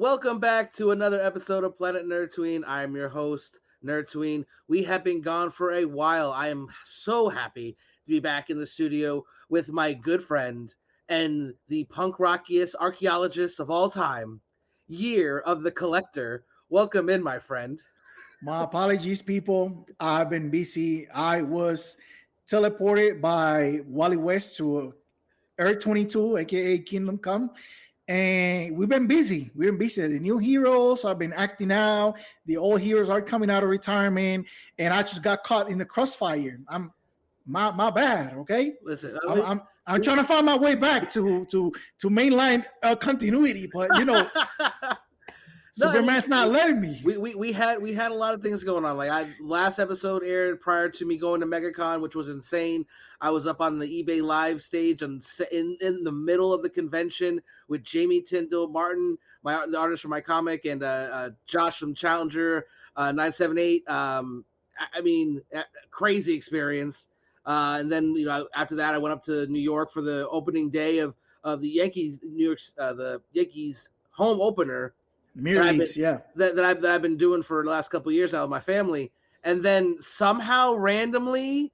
Welcome back to another episode of Planet Nerdtooine. I'm your host, Nerdtooine. We have been gone for a while. I am so happy to be back in the studio with my good friend and the punk rockiest archaeologist of all time, Year of the Collector. Welcome in, my friend. My apologies, people. I've been busy. I was teleported by Wally West to Earth 22, aka Kingdom Come. And we've been busy. We've been busy. The new heroes have been acting out. The old heroes are coming out of retirement. And I just got caught in the crossfire. I'm my bad, okay? Listen, I'm trying to find my way back to mainline continuity, but Superman's not letting me. We had a lot of things going on. Like last episode aired prior to me going to MegaCon, which was insane. I was up on the eBay Live stage in the middle of the convention with Jamie Tyndall, Martin, the artist from my comic, and Josh from Challenger 978. Crazy experience. And then after that, I went up to New York for the opening day of the Yankees the Yankees home opener. That I've been doing for the last couple of years now with my family, and then somehow randomly,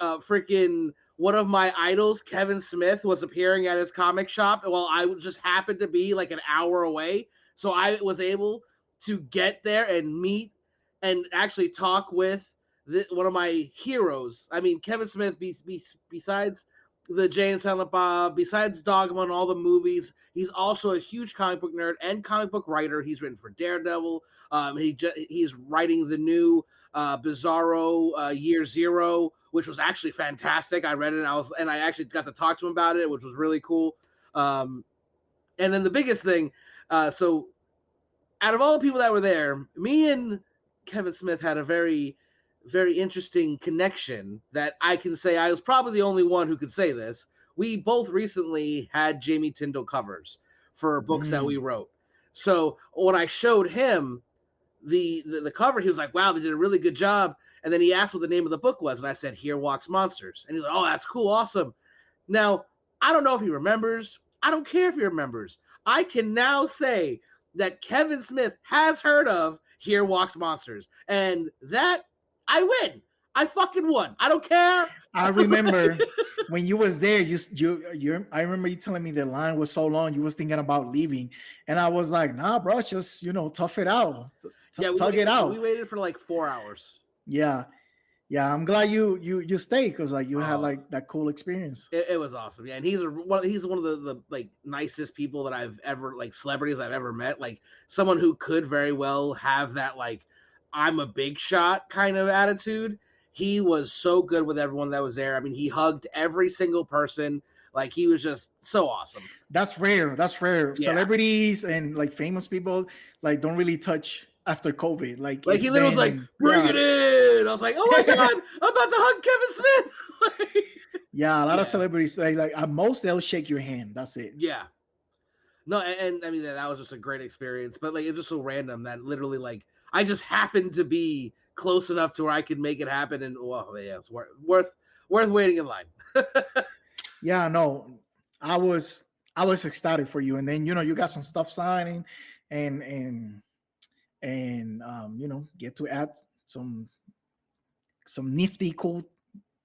freaking one of my idols, Kevin Smith, was appearing at his comic shop while I just happened to be like an hour away, so I was able to get there and meet and actually talk with one of my heroes. I mean, Kevin Smith, besides the Jay and Silent Bob, besides Dogma and all the movies, he's also a huge comic book nerd and comic book writer. He's written for Daredevil. He's writing the new Bizarro Year Zero, which was actually fantastic. I read it and I actually got to talk to him about it, which was really cool. And then the biggest thing, so out of all the people that were there, me and Kevin Smith had a very interesting connection that I can say I was probably the only one who could say this. We both recently had Jamie Tyndall covers for books that we wrote. So when I showed him the cover, he was like, wow, they did a really good job. And then he asked what the name of the book was. And I said, Here Walks Monsters. And he's like, oh, that's cool. Awesome. Now, I don't know if he remembers. I don't care if he remembers. I can now say that Kevin Smith has heard of Here Walks Monsters. And that I win. I fucking won. I don't care. I remember when you was there, I remember you telling me the line was so long, you was thinking about leaving. And I was like, nah, bro, just, tough it out. Tug it out. We waited for like 4 hours. Yeah. Yeah. I'm glad you stayed because like you had like that cool experience. It was awesome. Yeah. And he's one of the like nicest people that I've ever, like celebrities I've ever met. Like someone who could very well have that like, I'm a big shot kind of attitude. He was so good with everyone that was there. I mean, he hugged every single person. Like he was just so awesome. That's rare. Yeah. Celebrities and like famous people like don't really touch after COVID. Like he literally was like, bring it in. I was like, oh my God, I'm about to hug Kevin Smith. Yeah, a lot of celebrities like at most they'll shake your hand. That's it. Yeah. No, and I mean that was just a great experience. But like it's just so random that literally like I just happened to be close enough to where I could make it happen, and it's worth waiting in line. Yeah, no, I was ecstatic for you, and then you got some stuff signing, and get to add some nifty, cool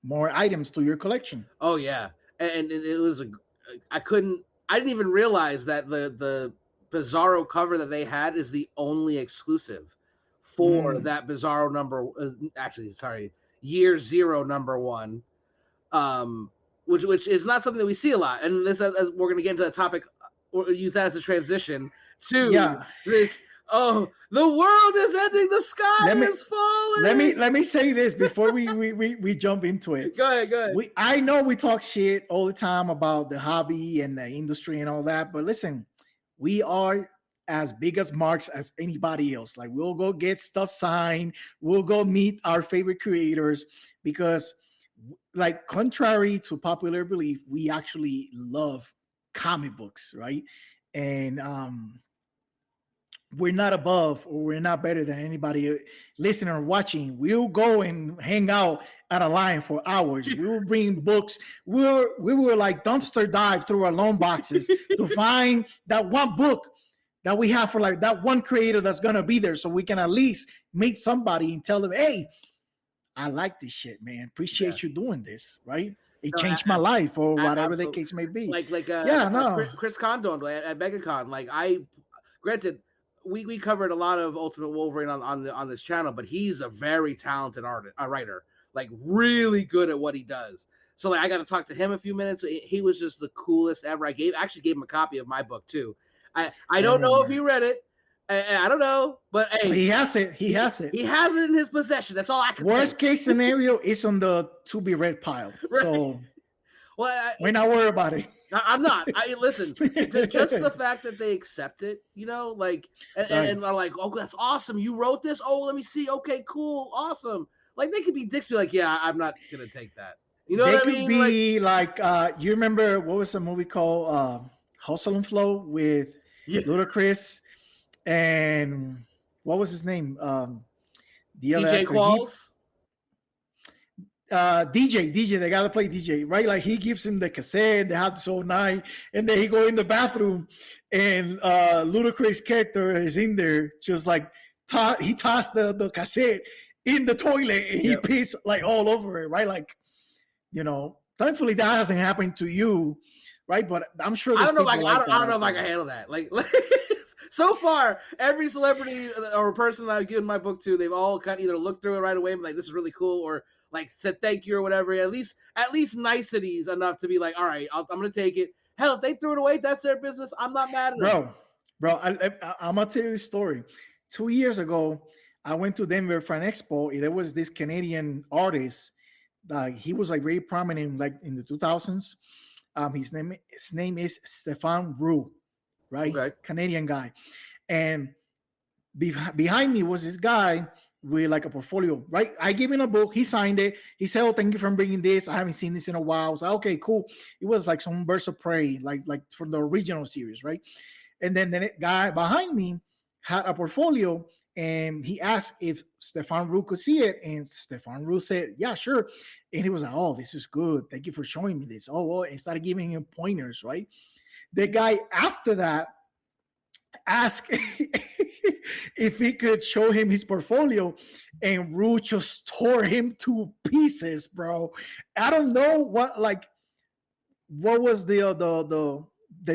more items to your collection. Oh yeah, and it was I didn't even realize that the Bizarro cover that they had is the only exclusive for that Bizarro Year Zero #1, which is not something that we see a lot. And this, as we're going to get into the topic, or use that as a transition to this. Oh, the world is ending. The sky is falling. Let me say this before we jump into it. Go ahead. I know we talk shit all the time about the hobby and the industry and all that, but listen, we are as big as marks as anybody else. Like we'll go get stuff signed. We'll go meet our favorite creators because like contrary to popular belief, we actually love comic books, right? And we're not above or we're not better than anybody listening or watching. We'll go and hang out at a line for hours. We will bring books. We will like dumpster dive through our loan boxes to find that one book that we have for like that one creator that's gonna be there, so we can at least meet somebody and tell them, hey, I like this shit, man. Appreciate you doing this, right? It changed my life, or whatever the case may be. Chris Condon at MegaCon. Like, granted, we covered a lot of Ultimate Wolverine on this channel, but he's a very talented writer, like really good at what he does. So like, I got to talk to him a few minutes. He was just the coolest ever. Actually gave him a copy of my book too. I don't know if he read it. I don't know, but hey, he has it. He has it. He has it in his possession. That's all I can say. Worst case scenario is on the to be read pile. Right. So, we're not worried about it. I'm not. Listen. Just the fact that they accept it, you know, like, and are like, oh, that's awesome. You wrote this. Oh, let me see. Okay, cool, awesome. Like, they could be dicks, be like, yeah, I'm not gonna take that. You know what I mean? They could be like you remember what was the movie called Hustle and Flow with Ludacris and what was his name? The other DJ Qualls. DJ, they gotta play DJ, right? Like, he gives him the cassette, they have this whole night, and then he go in the bathroom, and Ludacris' character is in there, just like he tossed the cassette in the toilet, and he pissed like all over it, right? Like, you know, thankfully that hasn't happened to you, right? But I'm sure I don't know if I can handle that. Like so far, every celebrity or person that I've given my book to, they've all kind of either looked through it right away and like, this is really cool, or like said thank you or whatever. At least niceties enough to be like, all right, I'm gonna take it. Hell, if they threw it away, that's their business. I'm not mad at them. Bro, I'm gonna tell you this story. 2 years ago, I went to Denver for an expo. There was this Canadian artist. He was like very prominent, like in the 2000s. His name is Stefan Roux, right? Okay. Canadian guy. And behind me was this guy with like a portfolio, right? I gave him a book. He signed it. He said, "Oh, thank you for bringing this. I haven't seen this in a while." I was like, "Okay, cool." It was like some Birds of Prey, like from the original series, right? And then the guy behind me had a portfolio, and he asked if Stefan Roux could see it, and Stefan Roux said, "Yeah, sure." And he was like, "Oh, this is good. Thank you for showing me this." Oh, and started giving him pointers, right? The guy after that asked if he could show him his portfolio, and Roux just tore him to pieces, bro. I don't know what was the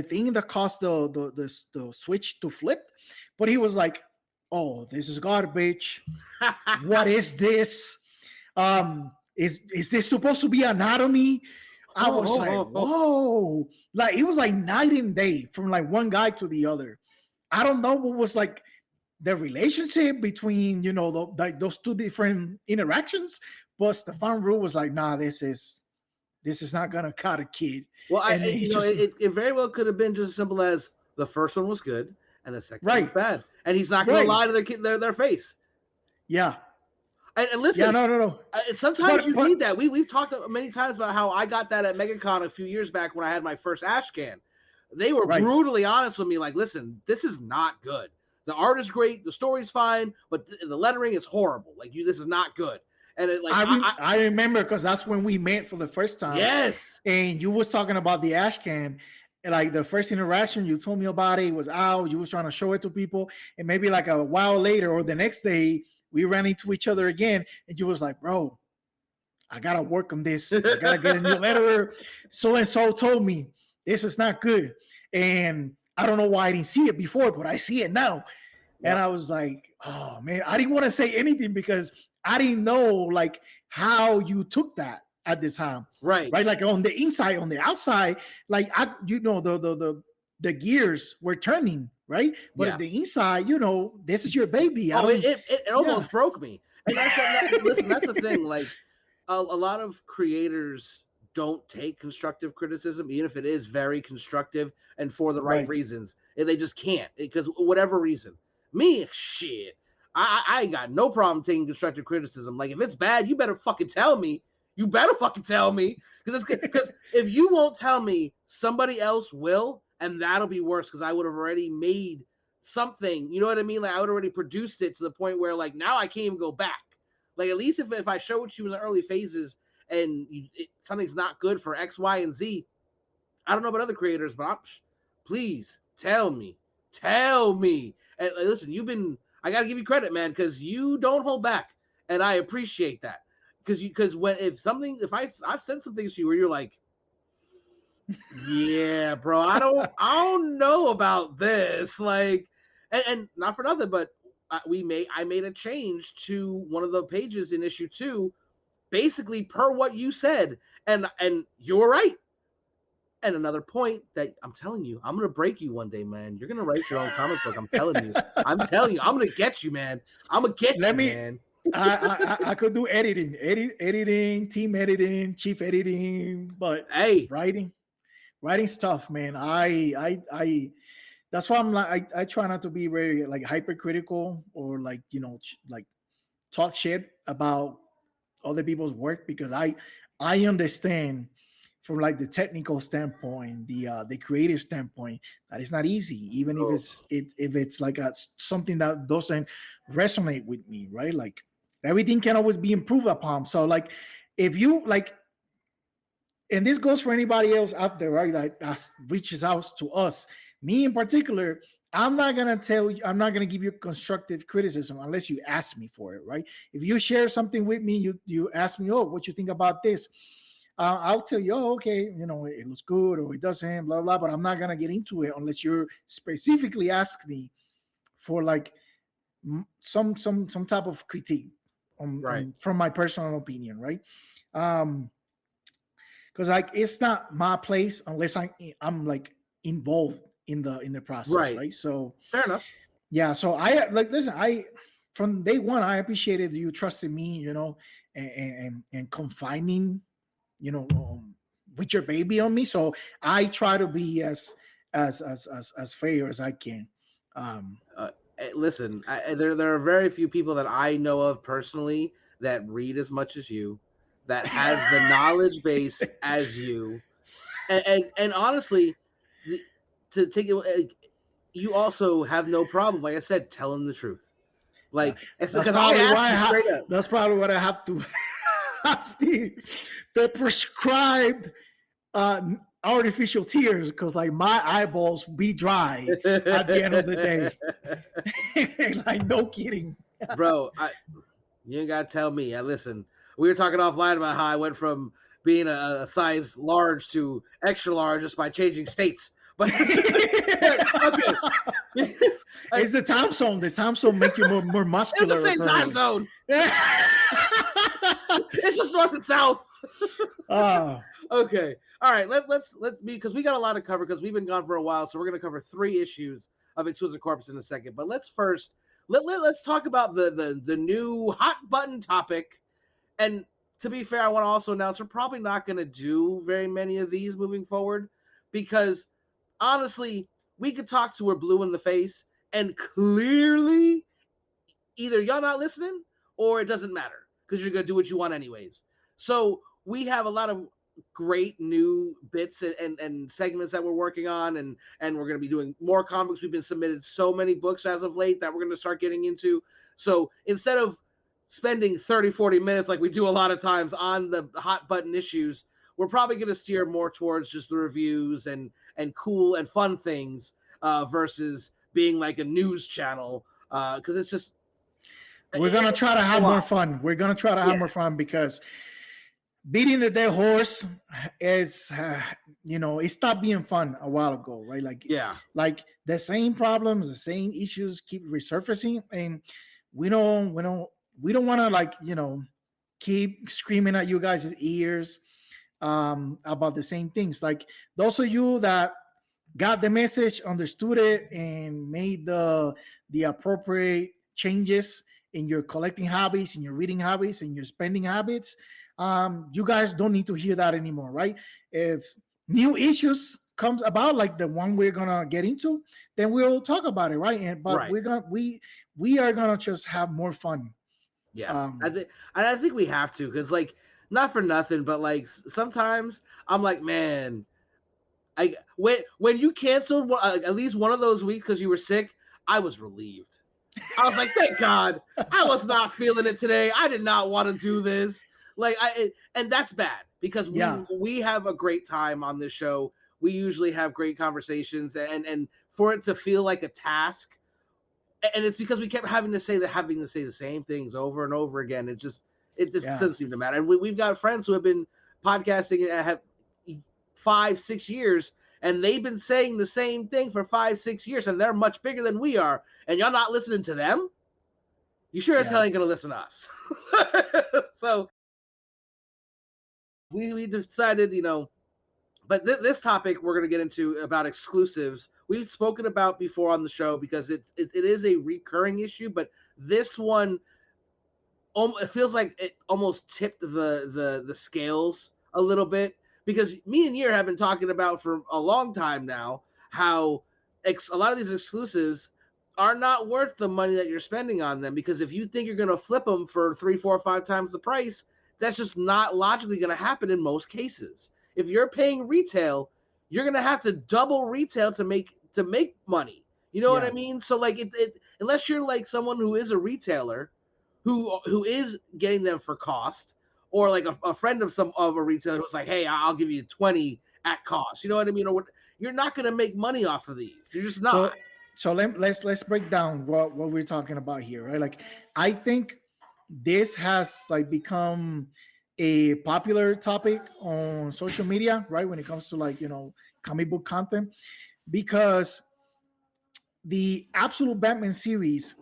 thing that caused the switch to flip, but he was like, "Oh, this is garbage. What is this? Is this supposed to be anatomy?" I was whoa. Like, it was like night and day from like one guy to the other. I don't know what was like the relationship between, you know, those two different interactions, but Stefan Roux was like, "Nah, this is not gonna cut a kid." Well, it very well could have been just as simple as the first one was good and the second one was bad, and he's not gonna lie to their kid, their face. Yeah. And listen, no. Sometimes you need that. We've talked many times about how I got that at MegaCon a few years back when I had my first Ash can. They were brutally honest with me, like, "Listen, this is not good. The art is great, the story's fine, but the lettering is horrible. Like, this is not good." And it, like, I remember, because that's when we met for the first time. Yes. And you was talking about the Ash can, and like the first interaction you told me about it was out. You was trying to show it to people, and maybe like a while later or the next day, we ran into each other again, and you was like, "Bro, I gotta work on this. I gotta get a new letterer. So and so told me this is not good, and I don't know why I didn't see it before, but I see it now." Yep. And I was like, "Oh man," I didn't want to say anything because I didn't know like how you took that at the time, right? Like on the inside, on the outside, like the gears were turning. Right, but at the inside, you know, this is your baby. It almost broke me. And listen, that's the thing. Like, a lot of creators don't take constructive criticism, even if it is very constructive and for the right reasons. And they just can't, because whatever reason. Me, shit, I ain't got no problem taking constructive criticism. Like, if it's bad, you better fucking tell me. You better fucking tell me, because if you won't tell me, somebody else will. And that'll be worse, because I would have already made something, you know what I mean? Like, I would have already produced it to the point where, like, now I can't even go back. Like, at least if I show it to you in the early phases and something's not good for X, Y, and Z, I don't know about other creators, but please tell me. tell me. And listen, I gotta give you credit, man, because you don't hold back, and I appreciate that. Because if I've said some things to you where you're like, yeah, bro, I don't know about this, like, and not for nothing, but I made a change to one of the pages in issue 2, basically per what you said, and you were right. And another point that I'm telling you, I'm gonna break you one day, man. You're gonna write your own comic book. I'm telling you, I'm gonna get you, man. I'm gonna get you, man. I could do editing, team editing, chief editing, but hey, writing stuff, man. I that's why I'm like, I try not to be very like hypercritical or like, like talk shit about other people's work, because I understand from like the technical standpoint, the creative standpoint, that it's not easy, even if it's like something that doesn't resonate with me, right? Like everything can always be improved upon. So like if you like, and this goes for anybody else out there, right, that reaches out to us, me in particular, I'm not gonna give you constructive criticism unless you ask me for it, right? If you share something with me, you ask me, oh, what you think about this? I'll tell you, oh, okay, it looks good or it doesn't, blah blah. But I'm not gonna get into it unless you specifically ask me for like some type of critique from my personal opinion, right? Because like it's not my place unless I'm like involved in the process, right? So fair enough. Yeah, so I like listen. From day one, I appreciated you trusting me, and confining, with your baby on me. So I try to be as fair as I can. Listen, there are very few people that I know of personally that read as much as you, that has the knowledge base as you, and honestly, to take it, you also have no problem, like I said, telling the truth. Like that's probably that's probably what I have to have the prescribed artificial tears, because like my eyeballs be dry at the end of the day. Like no kidding, bro. You ain't gotta tell me. Listen, we were talking offline about how I went from being a size large to extra large just by changing states. But okay. It's the time zone. The time zone make you more muscular. It's the same time zone. It's just north and south. Okay. All right. Let's because we got a lot to cover, because we've been gone for a while. So we're gonna cover 3 issues of Exquisite Corpses in a second. But let's first let's talk about the new hot button topic. And to be fair, I want to also announce we're probably not gonna do very many of these moving forward, because honestly, we could talk to her blue in the face, and clearly either y'all not listening or it doesn't matter, because you're going to do what you want anyways. So we have a lot of great new bits and segments that we're working on, and we're going to be doing more comics. We've been submitted so many books as of late that we're going to start getting into. So instead of spending 30-40 minutes like we do a lot of times on the hot button issues, we're probably going to steer more towards just the reviews and cool and fun things, versus being like a news channel, because it's just, we're going to try to have more fun. We're going to try to have more fun, because beating the dead horse is, it stopped being fun a while ago, right? Like, like the same problems, the same issues keep resurfacing, and we don't want to like, keep screaming at you guys' ears about the same things. Like those of you that got the message, understood it, and made the appropriate changes in your collecting habits, in your reading habits, in your spending habits, you guys don't need to hear that anymore, right? If new issues comes about, like the one we're gonna get into, then we'll talk about it, right? But we are gonna just have more fun. Yeah, I think we have to, because like, not for nothing, but like sometimes I'm like, man, when you canceled at least one of those weeks because you were sick, I was relieved. I was like, thank God. I was not feeling it today. I did not want to do this. Like, and that's bad, because we have a great time on this show. We usually have great conversations, and for it to feel like a task. And it's because we kept having to say the same things over and over again. It just doesn't seem to matter. And we've got friends who have been podcasting and have 5-6 years, and they've been saying the same thing for 5-6 years, and they're much bigger than we are, and y'all not listening to them? You sure as hell ain't gonna listen to us. So we decided, but this topic we're going to get into about exclusives, we've spoken about before on the show because it is a recurring issue, but this one, it feels like it almost tipped the scales a little bit, because me and Yer have been talking about for a long time now how a lot of these exclusives are not worth the money that you're spending on them, because if you think you're going to flip them for 3, 4, 5 times the price, that's just not logically going to happen in most cases. If you're paying retail, you're going to have to double retail to make money. You know what I mean? So like it unless you're like someone who is a retailer who is getting them for cost, or like a friend of a retailer who's like, hey, I'll give you 20 at cost. You know what I mean? Or what, you're not going to make money off of these. You're just not. So let's break down what we're talking about here, right? Like, I think this has like become a popular topic on social media, right? When it comes to like, comic book content, because the Absolute Batman series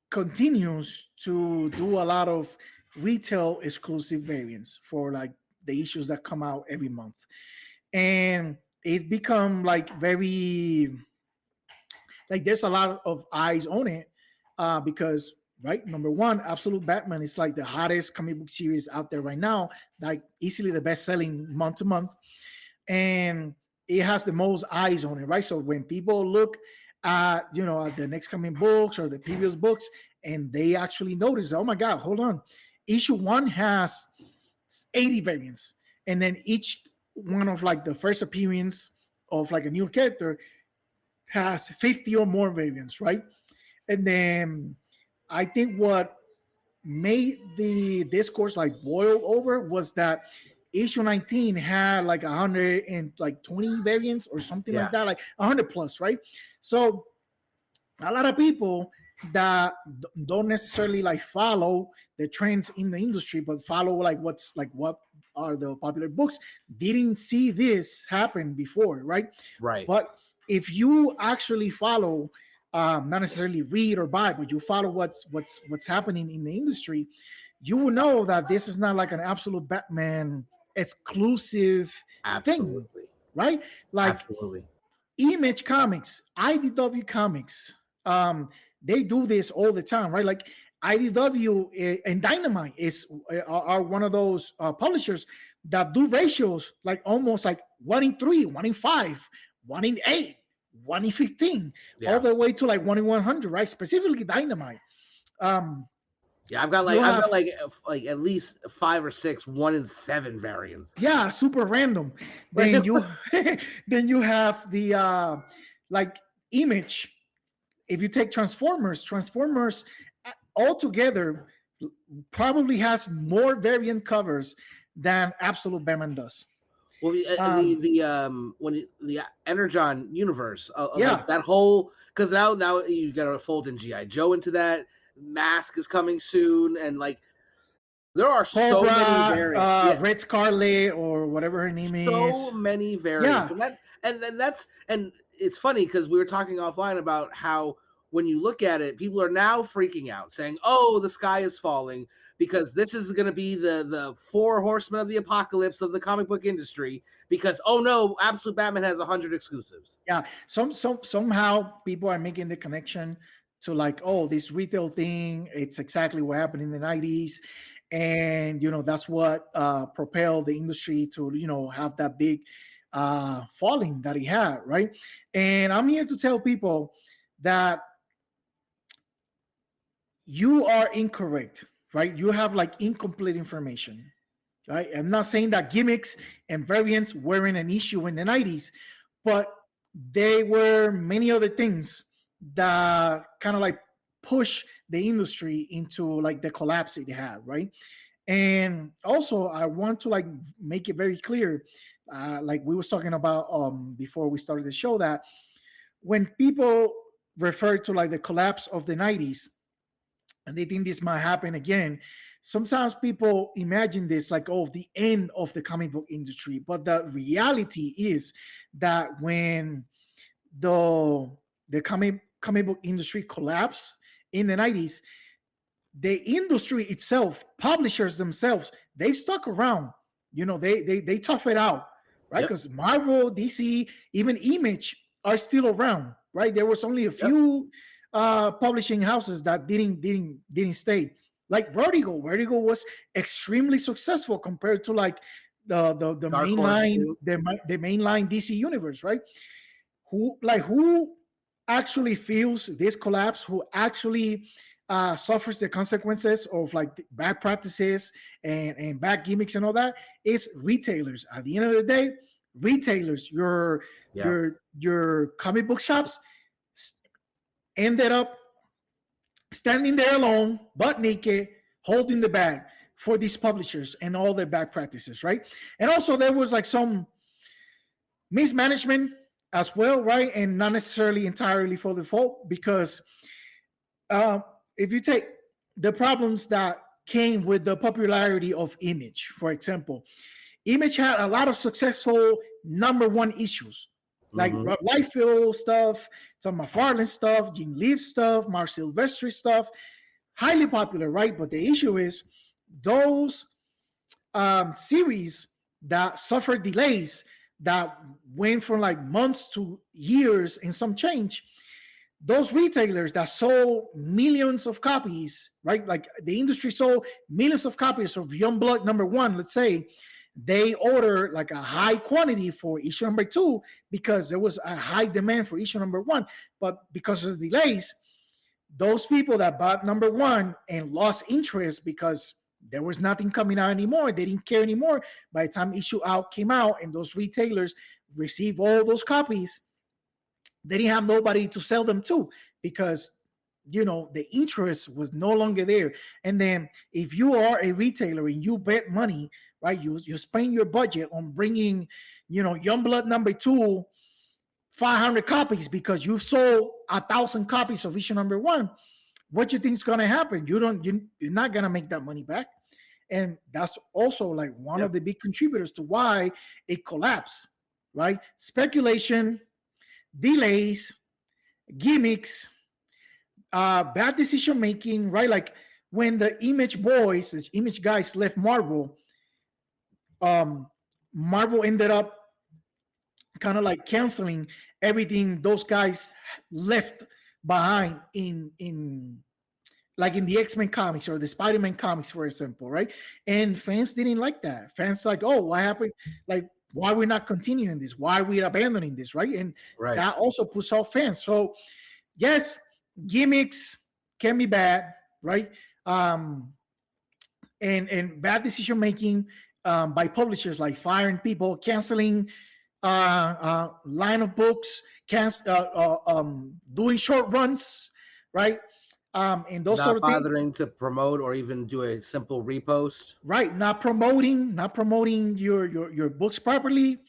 continues to do a lot of retail exclusive variants for like the issues that come out every month. And it's become like very, like there's a lot of eyes on it because, right, number one, Absolute Batman is like the hottest comic book series out there right now, like easily the best selling month to month. And it has the most eyes on it, right? So when people look at, at the next coming books or the previous books, and they actually notice, oh my God, hold on. Issue 1 has 80 variants. And then each one of like the first appearance of like a new character has 50 or more variants, right? And then I think what made the discourse like boil over was that issue 19 had like 120 variants or something like that, like 100 plus, right? So a lot of people that don't necessarily like follow the trends in the industry, but follow like what are the popular books, didn't see this happen before, right? Right. But if you actually follow, not necessarily read or buy, but you follow what's happening in the industry, you will know that this is not like an Absolute Batman exclusive thing, right? Like, absolutely. Image Comics, IDW Comics, they do this all the time, right? Like IDW and Dynamite are one of those publishers that do ratios like almost like 1 in 3, 1 in 5, 1 in 8, 1 in 15, all the way to like 1 in 100, right? Specifically Dynamite. I've got like at least 5 or 6 1 in 7 variants. Yeah, super random. Then you have the like Image. If you take Transformers altogether probably has more variant covers than Absolute Batman does. Well, the Energon universe, like that whole, because now you got to fold in GI Joe into that. Mask is coming soon, and like there are so many variants. Red Scarlet or whatever her name is. So many variants, and it's funny because we were talking offline about how when you look at it, people are now freaking out, saying, "Oh, the sky is falling," because this is going to be the 4 horsemen of the apocalypse of the comic book industry. Because oh no, Absolute Batman has 100 exclusives. Yeah, somehow people are making the connection to like, oh, this retail thing. It's exactly what happened in the 90s, and that's what propelled the industry to have that big falling that he had, right? And I'm here to tell people that you are incorrect, right? You have like incomplete information, right? I'm not saying that gimmicks and variants weren't an issue in the 90s, but there were many other things that kind of like push the industry into like the collapse it had, right? And also, I want to like make it very clear, like we was talking about before we started the show, that when people refer to like the collapse of the 90s and they think this might happen again, sometimes people imagine this like, oh, the end of the comic book industry. But the reality is that when the comic book industry collapsed in the 90s, the industry itself, publishers themselves, they stuck around. You know, they tough it out, right? Because Marvel, DC, even Image are still around, right? There was only a few publishing houses that didn't stay. Like Vertigo was extremely successful compared to like the mainline DC universe, right? Who actually feels this collapse? Who actually suffers the consequences of like bad practices and bad gimmicks and all that? Is retailers. At the end of the day, retailers, your comic book shops ended up standing there alone, butt naked, holding the bag for these publishers and all their bad practices, right? And also there was like some mismanagement as well, right? And not necessarily entirely for the fault, because if you take the problems that came with the popularity of Image, for example, Image had a lot of successful #1 issues, like Liefeld stuff, some McFarlane stuff, Jim Lee stuff, Mark Silvestri stuff, highly popular, right? But the issue is those series that suffered delays that went from like months to years and some change, those retailers that sold millions of copies, right? Like the industry sold millions of copies of Youngblood #1, let's say, they order like a high quantity for issue #2 because there was a high demand for issue #1. But because of the delays, those people that bought #1 and lost interest because there was nothing coming out anymore, they didn't care anymore. By the time issue out came out and those retailers received all those copies, they didn't have nobody to sell them to because, you know, the interest was no longer there. And then if you are a retailer and you bet money, right, you spend your budget on bringing, you know, Youngblood #2, 500 copies because you sold 1,000 copies of issue #1, what you think is going to happen? You're not going to make that money back. And that's also like one of the big contributors to why it collapsed, right? Speculation, delays, gimmicks, bad decision making, right? Like when the Image boys, the Image guys left Marvel, Marvel ended up kind of like canceling everything those guys left behind in like in the X-Men comics or the Spider-Man comics, for example, right? And fans didn't like that. Fans like, oh, what happened? Like, why we're not continuing this? Why we're abandoning this, right? And that also puts off fans. So, yes, gimmicks can be bad, right? And bad decision making by publishers, like firing people, canceling line of books, doing short runs, right? And those not sort of things. Not bothering to promote or even do a simple repost. Right, not promoting your books properly.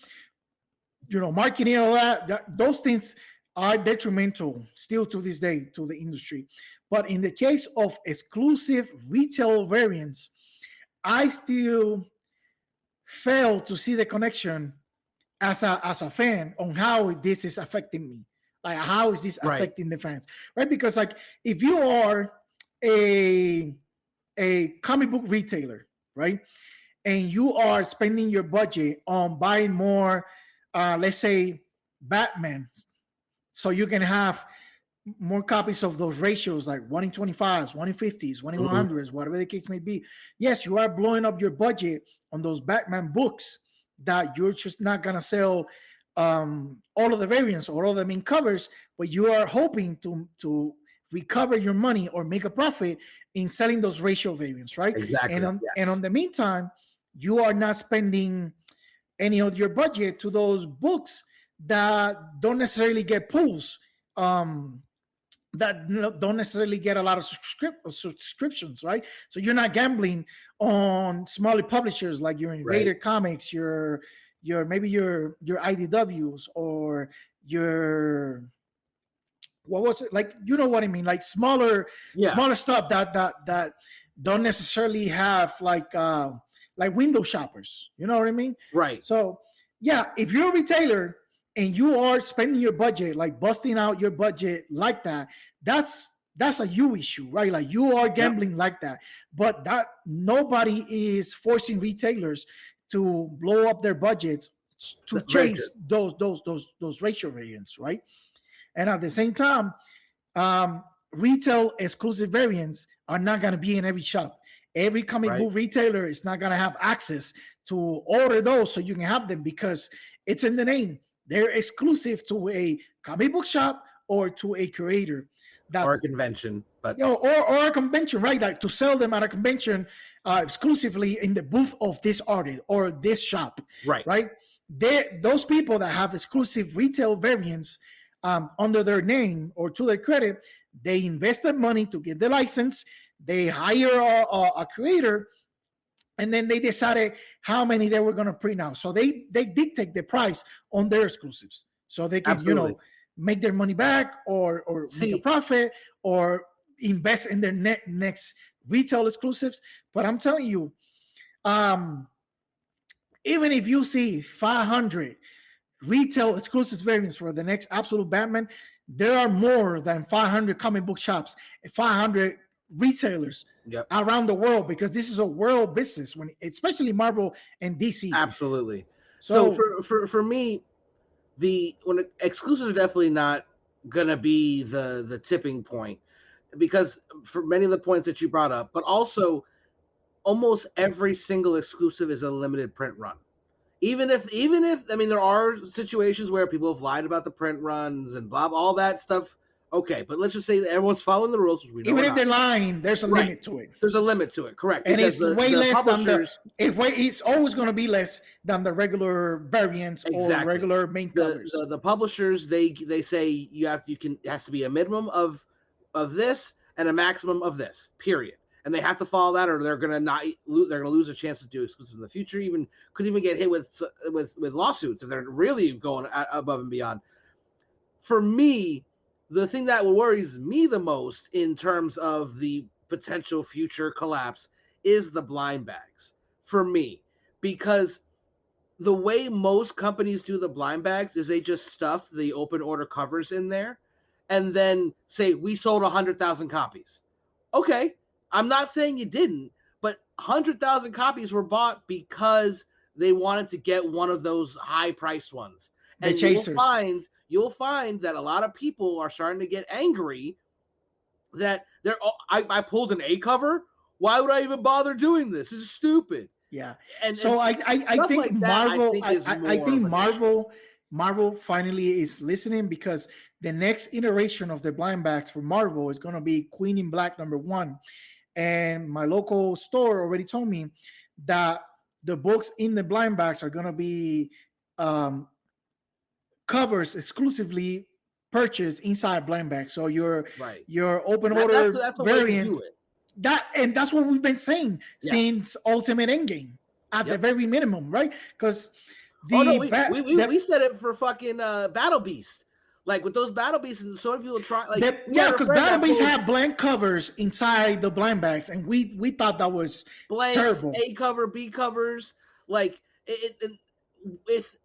You know, marketing, all that. Those things are detrimental still to this day to the industry. But in the case of exclusive retail variants, I still fail to see the connection as a fan on how this is affecting me. Like, how is this affecting the fans, right? Because like if you are a comic book retailer, right, and you are spending your budget on buying more, let's say Batman, so you can have more copies of those ratios, like 1:25s, 1:50s, 1:100s, whatever the case may be. Yes, you are blowing up your budget on those Batman books that you're just not gonna sell all of the variants or all the main covers, but you are hoping to recover your money or make a profit in selling those ratio variants, right? Exactly. And on the meantime, you are not spending any of your budget to those books that don't necessarily get pulls that don't necessarily get a lot of subscriptions, right? So you're not gambling on smaller publishers like your Invader Comics, your maybe your IDWs, or your, what was it, like, you know what I mean, like smaller stuff that don't necessarily have like window shoppers, you know what I mean? Right. So yeah, if you're a retailer and you are spending your budget, like busting out your budget like that, that's a you issue, right? Like you are gambling like that. But that nobody is forcing retailers to blow up their budgets to chase those ratio variants, right? And at the same time, retail exclusive variants are not going to be in every shop. Every comic book retailer is not going to have access to order those so you can have them, because it's in the name. They're exclusive to a comic book shop or to a creator. Or a convention. But or a convention, right? Like to sell them at a convention exclusively in the booth of this artist or this shop. Right? Those people that have exclusive retail variants under their name or to their credit, they invested money to get the license. They hire a creator, and then they decided how many they were going to print out. So they dictate the price on their exclusives, so they can make their money back or make a profit or invest in their next retail exclusives. But I'm telling you, even if you see 500 retail exclusive variants for the next Absolute Batman, there are more than 500 comic book shops, 500 retailers around the world, because this is a world business, especially Marvel and DC. Absolutely. So for me, exclusives are definitely not gonna be the tipping point, because for many of the points that you brought up, but also almost every single exclusive is a limited print run. Even if I mean, there are situations where people have lied about the print runs and blah, all that stuff. Okay, but let's just say that everyone's following the rules. Even if they're lying, there's a limit to it. There's a limit to it, correct? And it's way less than it's always going to be less than the regular variants or regular main covers. The publishers, they say it has to be a minimum of this and a maximum of this, period. And they have to follow that, or they're gonna lose a chance to do exclusive in the future. Could even get hit with lawsuits if they're really going above and beyond. For me, the thing that worries me the most in terms of the potential future collapse is the blind bags, for me, because the way most companies do the blind bags is they just stuff the open order covers in there and then say, we sold 100,000 copies. Okay, I'm not saying you didn't, but 100,000 copies were bought because they wanted to get one of those high-priced ones. And you'll find that a lot of people are starting to get angry that I pulled an A cover. Why would I even bother doing this? This is stupid. Yeah. And so I think Marvel finally is listening, because the next iteration of the blind bags for Marvel is going to be Queen in Black #1. And my local store already told me that the books in the blind bags are going to be covers exclusively purchased inside blind bags. So your open order variants. That's what we've been saying since Ultimate Endgame at the very minimum, right? Because we said it for fucking Battle Beast. Like with those Battle Beasts, and so many people try. Because Battle Beasts have blank covers inside the blind bags, and we thought that was terrible. A cover, B covers, like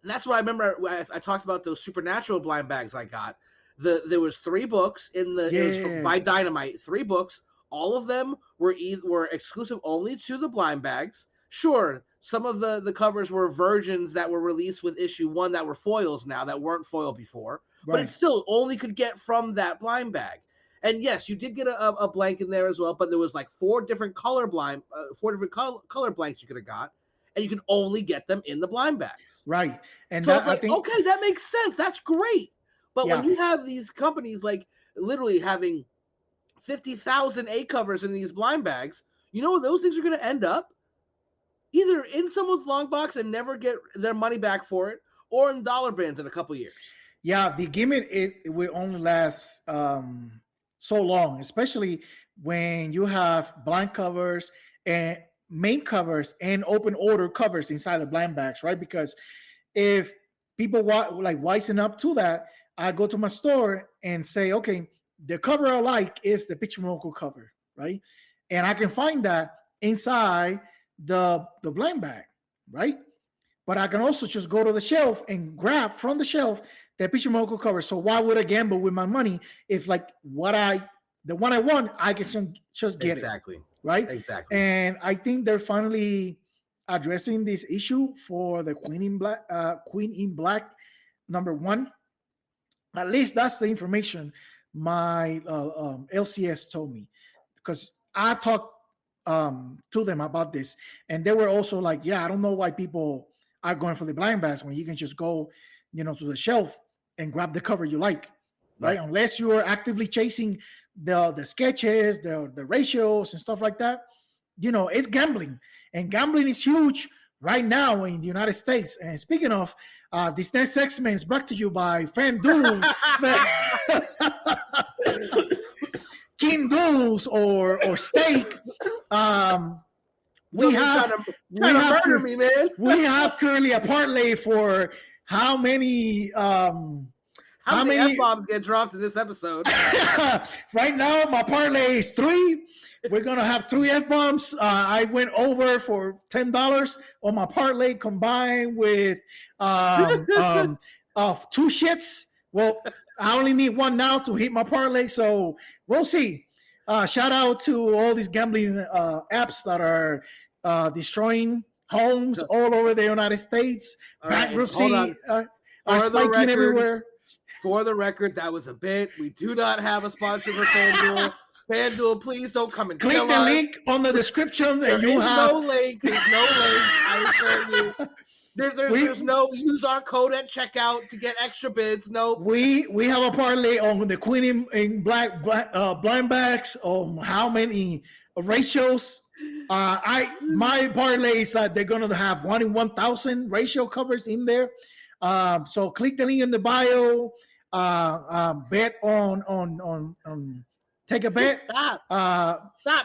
that's what I remember. I talked about those Supernatural blind bags I got. There was 3 books in the it was by Dynamite. 3 books. All of them were exclusive only to the blind bags. Sure, some of the covers were versions that were released with issue 1 that were foils now that weren't foil before. But it still only could get from that blind bag. And yes, you did get a blank in there as well, but there was like 4 different color blanks you could have got, and you could only get them in the blind bags. Right. And so I think, okay, that makes sense. That's great. But when you have these companies like literally having 50,000 A covers in these blind bags, you know those things are going to end up either in someone's long box and never get their money back for it, or in dollar bins in a couple years. Yeah, the gimmick will only last so long, especially when you have blind covers and main covers and open order covers inside the blind bags, right? Because if people like wisen up to that, I go to my store and say, okay, the cover I like is the picture local cover, right? And I can find that inside the blind bag, right? But I can also just go to the shelf and grab from the shelf the picture local cover. So why would I gamble with my money if like the one I want, I can just get it, right? Exactly. And I think they're finally addressing this issue for the Queen in Black #1. At least that's the information my LCS told me, because I talked to them about this, and they were also like, yeah, I don't know why people are going for the blind bags when you can just go, to the shelf and grab the cover you like, right? Unless you are actively chasing the sketches, the ratios and stuff like that. It's gambling, and gambling is huge right now in the United States. And speaking of, this next segment is brought to you by FANDUEL. King Duels or Stake. We have currently a parlay for how many F-bombs get dropped in this episode? Right now, my parlay is 3. We're gonna have 3 F-bombs. I went over for $10 on my parlay combined with of 2 shits. Well, I only need 1 now to hit my parlay, so we'll see. Shout out to all these gambling apps that are destroying homes all over the United States. Bankruptcy are spiking everywhere. For the record, that was a bit. We do not have a sponsor for FanDuel. FanDuel, please don't come and click kill the us. link on the description. There's no link. I assure you. There's no use our code at checkout to get extra bids. No. We have a parlay on the Queen in Black blind bags on how many ratios. My parlay is that they're gonna have 1 in 1,000 ratio covers in there. So click the link in the bio. Bet on take a bet. Stop,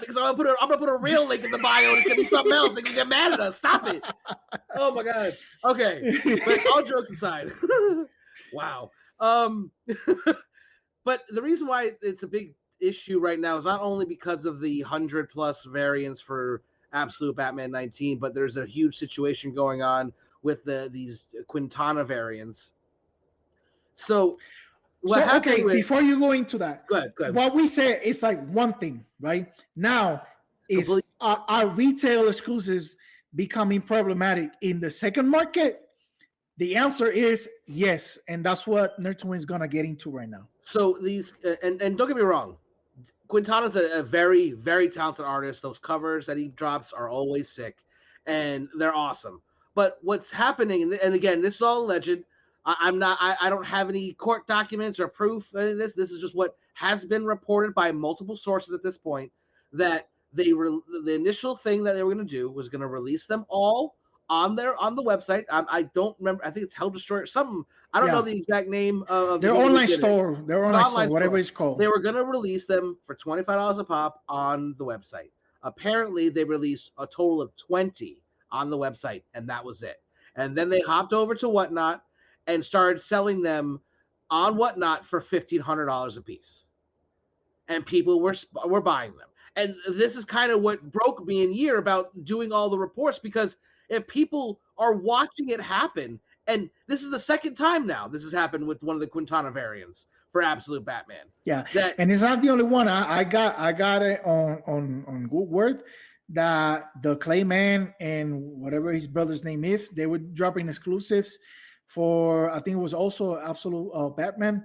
because I'm gonna put a real link in the bio. It's gonna be something else. They can get mad at us. Stop it. Oh my god. Okay, but all jokes aside, wow. But the reason why it's a big issue right now is not only because of the 100+ variants for Absolute Batman 19, but there's a huge situation going on with these Quintana variants. So before you go into that, go ahead. What we say is like one thing, right? Now is our retail exclusives becoming problematic in the second market? The answer is yes, and that's what Nerdtooine is gonna get into right now. So these and don't get me wrong, Quintana's a very, very talented artist. Those covers that he drops are always sick, and they're awesome. But what's happening, and again, this is all alleged. I don't have any court documents or proof of this. This is just what has been reported by multiple sources at this point, that the initial thing that they were going to do was going to release them all on the website. I don't remember. I think it's Hell Destroyer. Something. I don't know the exact name of their online store. Their online store, whatever it's called. They were going to release them for $25 a pop on the website. Apparently, they released a total of 20 on the website, and that was it. And then they hopped over to Whatnot and started selling them on Whatnot for $1,500 a piece, and people were buying them. And this is kind of what broke me in year about doing all the reports, because if people are watching it happen, and this is the second time now this has happened with one of the Quintana variants for Absolute Batman. Yeah, and it's not the only one. I got it on good word that the Clayman and whatever his brother's name is, they were dropping exclusives for, I think it was also Absolute Batman,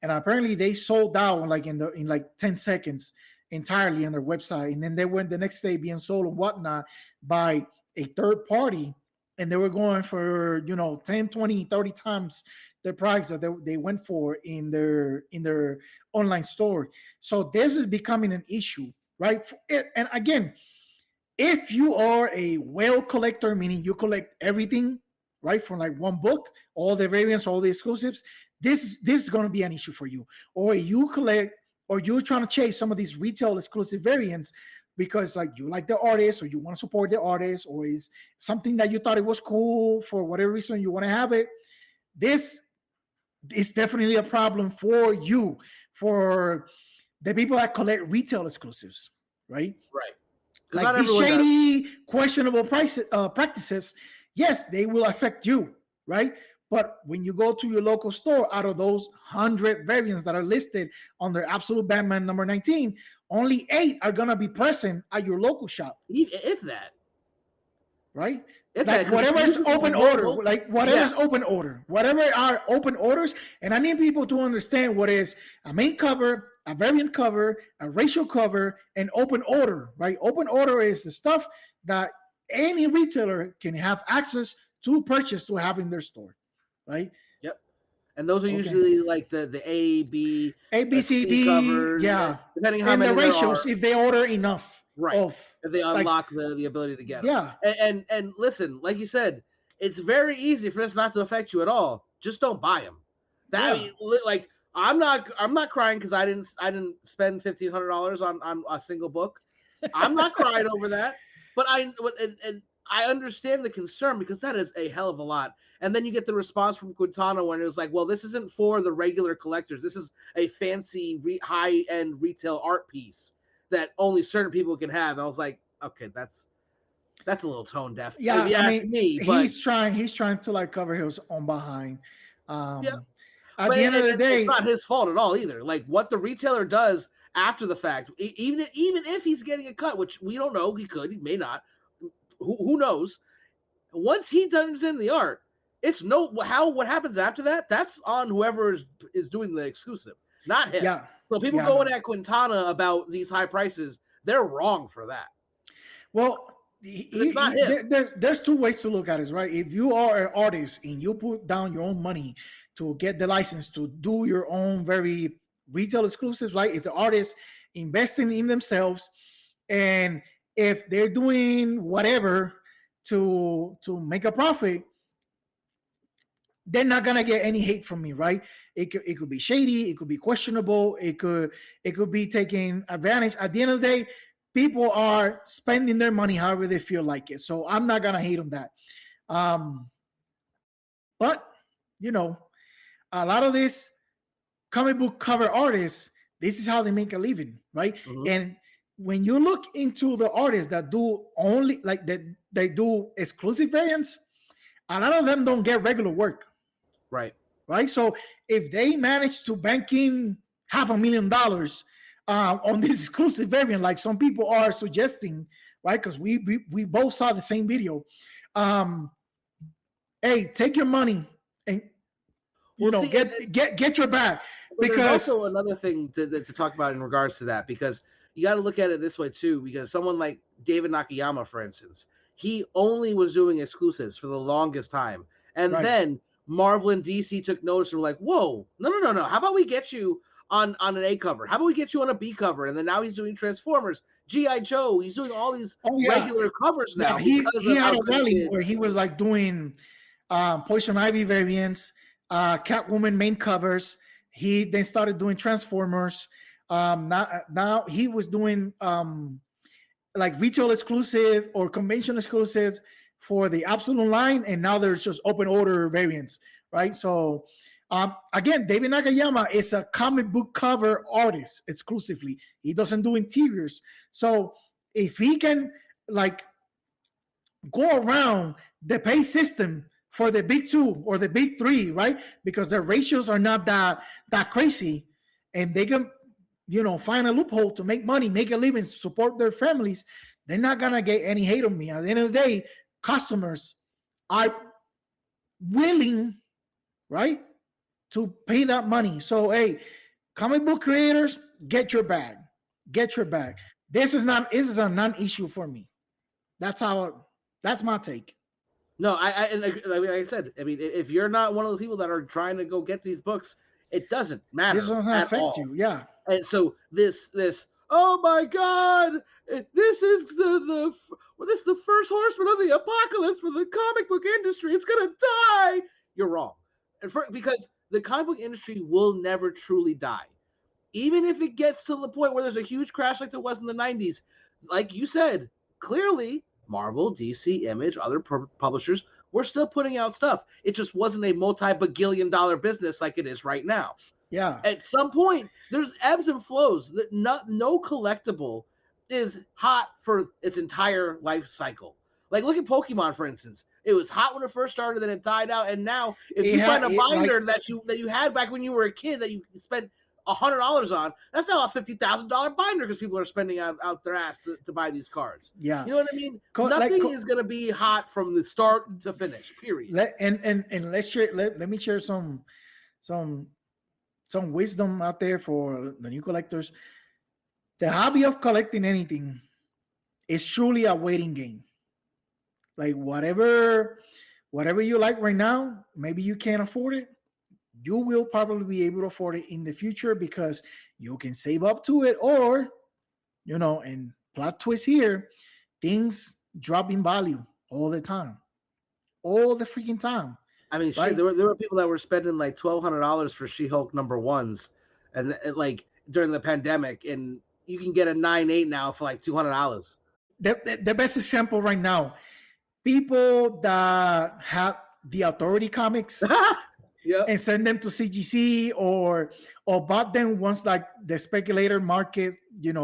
and apparently they sold out in 10 seconds entirely on their website, and then they went the next day being sold and Whatnot by a third party, and they were going for 10, 20, 30 times the price that they went for in their online store. So this is becoming an issue, right? And again, if you are a whale collector, meaning you collect everything, right, from like one book, all the variants, all the exclusives, this is going to be an issue for you. Or you collect or you're trying to chase some of these retail exclusive variants because like you like the artist or you want to support the artist or is something that you thought it was cool for whatever reason you want to have it, this is definitely a problem for you, for the people that collect retail exclusives, right? Right. Like these shady, questionable practices, yes, they will affect you, right? But when you go to your local store, out of those 100 variants that are listed under Absolute Batman number 19, only 8 are going to be present at your local shop. If that. Right? Like whatever is open order, like whatever is open order, whatever are open orders. And I need people to understand what is a main cover, a variant cover, a racial cover, and open order, right? Open order is the stuff that any retailer can have access to purchase to have in their store, right? Yep. And those are usually like the A, B, C, D covers, depending on how many the ratios, if they order enough. Right. If they unlock the ability to get them. Yeah. And listen, like you said, it's very easy for this not to affect you at all. Just don't buy them. That like I'm not crying because I didn't spend $1,500 on a single book. I'm not crying over that. But I understand the concern because that is a hell of a lot. And then you get the response from Quintana when it was like, well, this isn't for the regular collectors. This is a fancy high-end retail art piece that only certain people can have. I was like, okay, that's a little tone deaf. Yeah, I mean, he's trying to like cover his own behind. At the end of the day, it's not his fault at all either. Like what the retailer does after the fact, even if he's getting a cut, which we don't know, he could, he may not. Who knows? Once he turns in the art, it's what happens after that. That's on whoever is doing the exclusive, not him. Yeah. So people going at Quintana about these high prices, they're wrong for that. Well, there's two ways to look at it, right? If you are an artist and you put down your own money to get the license to do your own very retail exclusives, right? It's the artist investing in themselves, and if they're doing whatever to make a profit, they're not gonna get any hate from me, right? It could be shady, it could be questionable, it could be taking advantage. At the end of the day, people are spending their money however they feel like it. So I'm not gonna hate on that. But you know, a lot of these comic book cover artists, this is how they make a living, right? Mm-hmm. And when you look into the artists that do only like that, they do exclusive variants, a lot of them don't get regular work. Right. So if they manage to bank in $500,000 on this exclusive variant, like some people are suggesting, right? Because we both saw the same video. Hey, take your money and get your bag. Because there's also another thing to talk about in regards to that, because you got to look at it this way too. Because someone like David Nakayama, for instance, he only was doing exclusives for the longest time, and then Marvel and DC took notice and were like, whoa, no. How about we get you on an A cover? How about we get you on a B cover? And then now he's doing Transformers, G.I. Joe. He's doing all these regular covers now. Yeah, he had a rally where he was like doing Poison Ivy variants, Catwoman main covers. He then started doing Transformers. Now he was doing like retail exclusive or convention exclusive for the Absolute line, and now there's just open order variants, right? So again, David Nakayama is a comic book cover artist exclusively. He doesn't do interiors. So if he can like go around the pay system for the big 2 or the big 3, right? Because their ratios are not that crazy, and they can find a loophole to make money, make a living, support their families, they're not gonna get any hate on me. At the end of the day, customers are willing, right, to pay that money. So, hey, comic book creators, get your bag. This is a non-issue for me. That's my take. No, like I said, I mean, if you're not one of those people that are trying to go get these books, it doesn't matter. This doesn't affect you, yeah. And so this, oh my God, this is the first horseman of the apocalypse for the comic book industry. It's gonna die. You're wrong, because the comic book industry will never truly die. even if it gets to the point where there's a huge crash like there was in the 90s, like you said, clearly Marvel, DC, Image, other publishers were still putting out stuff. It just wasn't a multi-bagillion-dollar business like it is right now. Yeah. At some point, there's ebbs and flows. No collectible is hot for its entire life cycle. Like, look at Pokemon, for instance. It was hot when it first started, then it died out, and now if you find a binder that you had back when you were a kid that you spent $100 on, that's now a $50,000 binder because people are spending out their ass to buy these cards. Yeah, you know what I mean. Nothing is going to be hot from the start to finish. Period. Let me share some wisdom out there for the new collectors. The hobby of collecting anything is truly a waiting game. Like whatever you like right now, maybe you can't afford it. You will probably be able to afford it in the future because you can save up to it, or, and plot twist here, things drop in value all the time. All the freaking time. I mean, right? there were people that were spending like $1,200 for She-Hulk #1s, and like during the pandemic, and you can get a 9/8 now for like $200. The best example right now, people that have the Authority comics yep. and send them to CGC or bought them once like the speculator market,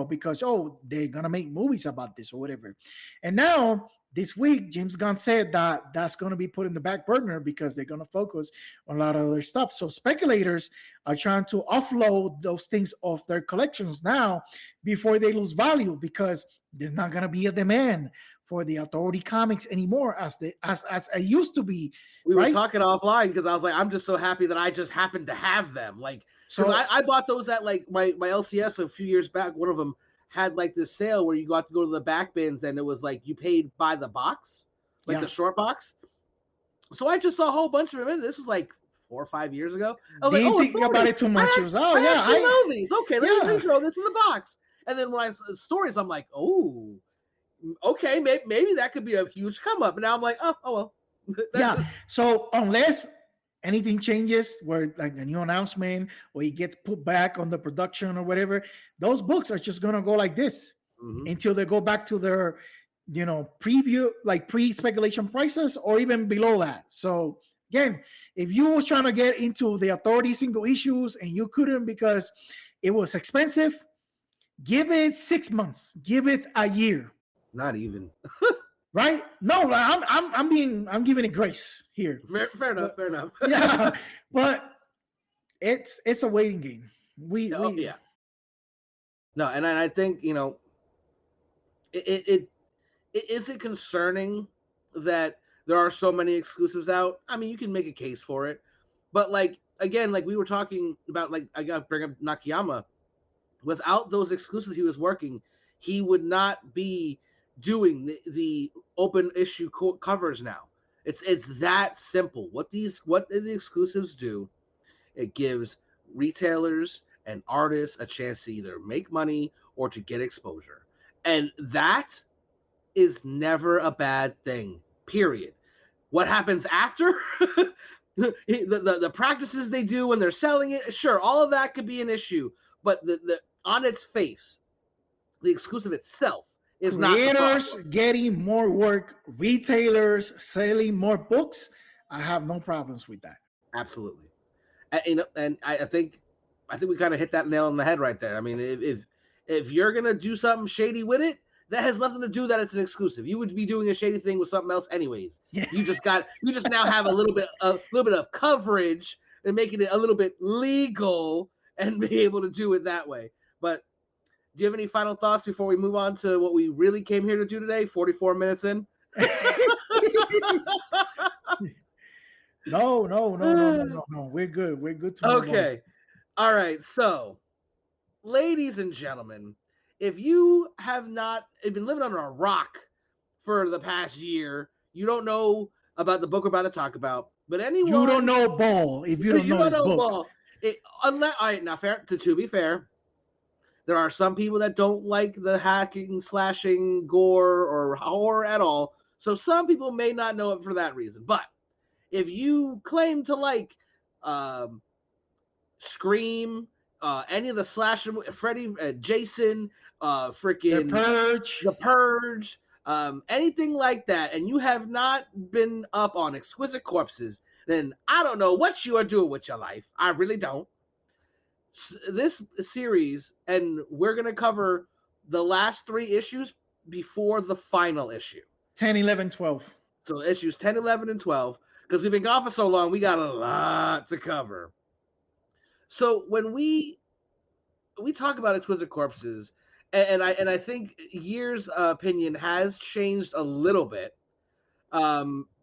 because they're gonna make movies about this or whatever, and now. This week, James Gunn said that that's going to be put in the back burner because they're going to focus on a lot of other stuff. So speculators are trying to offload those things off their collections now before they lose value, because there's not going to be a demand for the Authority comics anymore as it used to be. We were talking offline because I was like, I'm just so happy that I just happened to have them. Like, so I bought those at like my LCS a few years back. One of them had like this sale where you got to go to the back bins and it was like you paid by the box, like the short box. So I just saw a whole bunch of them in. This was like 4 or 5 years ago. I was didn't think about it too much. I know these. Okay, let me throw this in the box. And then when I saw the stories, I'm like, oh, okay, maybe that could be a huge come up. And now I'm like, oh well. Yeah. So unless anything changes where like a new announcement or he gets put back on the production or whatever, those books are just going to go like this until they go back to their, preview, like pre-speculation prices or even below that. So again, if you was trying to get into the Authority single issues and you couldn't because it was expensive, give it 6 months, give it a year. Not even. Right? No, I'm giving it grace here. Fair enough. Yeah, but it's a waiting game. Yeah. No, and I think it is it concerning that there are so many exclusives out. I mean, you can make a case for it, but like again, like we were talking about, like I got to bring up Nakayama. Without those exclusives he was working, he would not be doing the open issue covers now. It's that simple. What the exclusives do, it gives retailers and artists a chance to either make money or to get exposure, and that is never a bad thing. Period. What happens after the practices they do when they're selling it, sure, all of that could be an issue, but the on its face, the exclusive itself is not creators getting more work, retailers selling more books. I have no problems with that. Absolutely, and I think we kind of hit that nail on the head right there. I mean, if you're gonna do something shady with it, that has nothing to do that it's an exclusive. You would be doing a shady thing with something else anyways. Yeah. You just now have a little bit of coverage and making it a little bit legal and be able to do it that way. But do you have any final thoughts before we move on to what we really came here to do today? 44 minutes in. No. We're good. We're good. Okay. All right. So, ladies and gentlemen, if you have not been living under a rock for the past year, you don't know about the book we're about to talk about. But anyone, you don't know Ball if you don't know his book. Ball. All right, now to be fair, there are some people that don't like the hacking, slashing, gore, or horror at all. So some people may not know it for that reason. But if you claim to like Scream, any of the slasher, Freddy, Jason, freaking The Purge, anything like that, and you have not been up on Exquisite Corpses, then I don't know what you are doing with your life. I really don't. This series, and we're going to cover the last 3 issues before the final issue. 10, 11, 12. So issues 10, 11, and 12. Because we've been gone for so long, we got a lot to cover. So when we talk about Exquisite Corpses, and I think Year's opinion has changed a little bit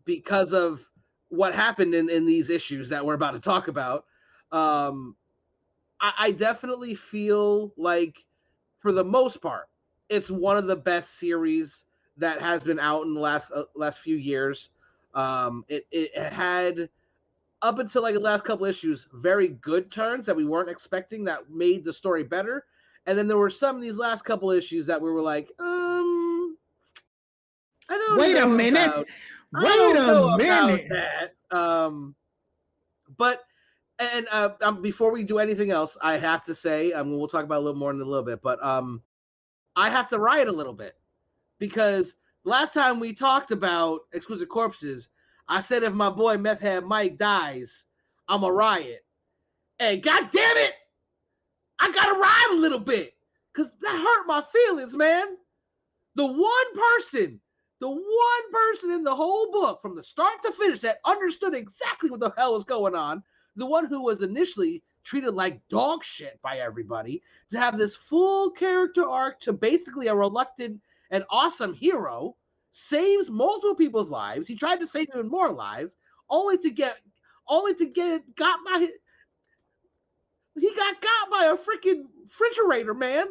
because of what happened in these issues that we're about to talk about. I definitely feel like, for the most part, it's one of the best series that has been out in the last few years. It had, up until like the last couple issues, very good turns that we weren't expecting that made the story better. And then there were some of these last couple issues that we were like, I don't Wait know a minute. about, Wait a minute. About that. But before we do anything else, I have to say, we'll talk about it a little more in a little bit, but I have to riot a little bit, because last time we talked about Exquisite Corpses, I said if my boy Meth Head Mike dies, I'm a riot. And god damn it, I gotta riot a little bit, because that hurt my feelings, man. The one person in the whole book, from the start to finish, that understood exactly what the hell was going on, the one who was initially treated like dog shit by everybody, to have this full character arc to basically a reluctant and awesome hero, saves multiple people's lives. He tried to save even more lives, only to get got by. He got by a freaking refrigerator, man.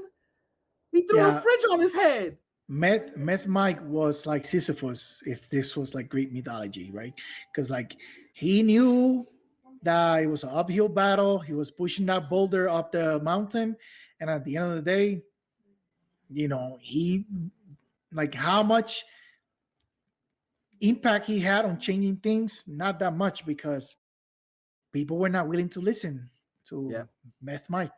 He threw a fridge on his head. Meth Mike was like Sisyphus, if this was like Greek mythology, right? Because like he knew that it was an uphill battle. He was pushing that boulder up the mountain, and at the end of the day, he, like, how much impact he had on changing things? Not that much, because people were not willing to listen to Meth Mike.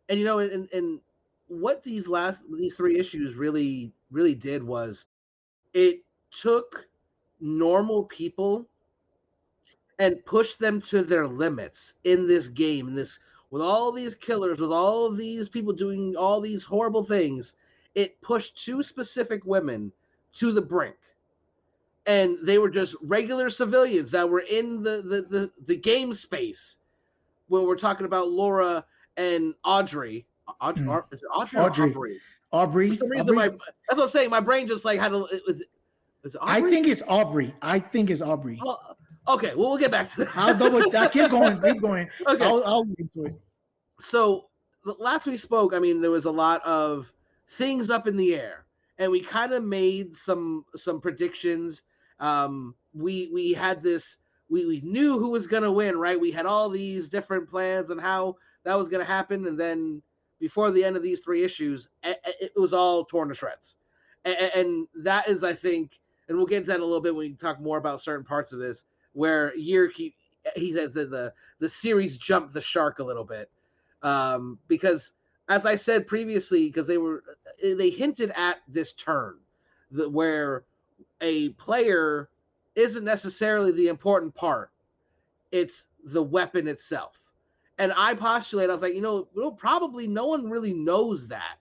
And and what these 3 issues really did was, it took normal people and pushed them to their limits in this game, with all these killers, with all of these people doing all these horrible things. It pushed 2 specific women to the brink, and they were just regular civilians that were in the game space. When we're talking about Laura and Audrey. Is it Audrey? Or Aubrey. For some reason, that's what I'm saying. My brain just like had a. Is it Aubrey? I think it's Aubrey. Well, okay, well, we'll get back to that. I'll keep going. Okay. I'll get into it. So, last we spoke, there was a lot of things up in the air, and we kind of made some predictions. We had this. We knew who was going to win, right? We had all these different plans on how that was going to happen, and then before the end of these 3 issues, it was all torn to shreds. And that is, I think, and we'll get into that in a little bit when we talk more about certain parts of this, where he says that the series jumped the shark a little bit, because, as I said previously, because they hinted at this turn where a player isn't necessarily the important part, it's the weapon itself. And I postulate, I was like, probably no one really knows that,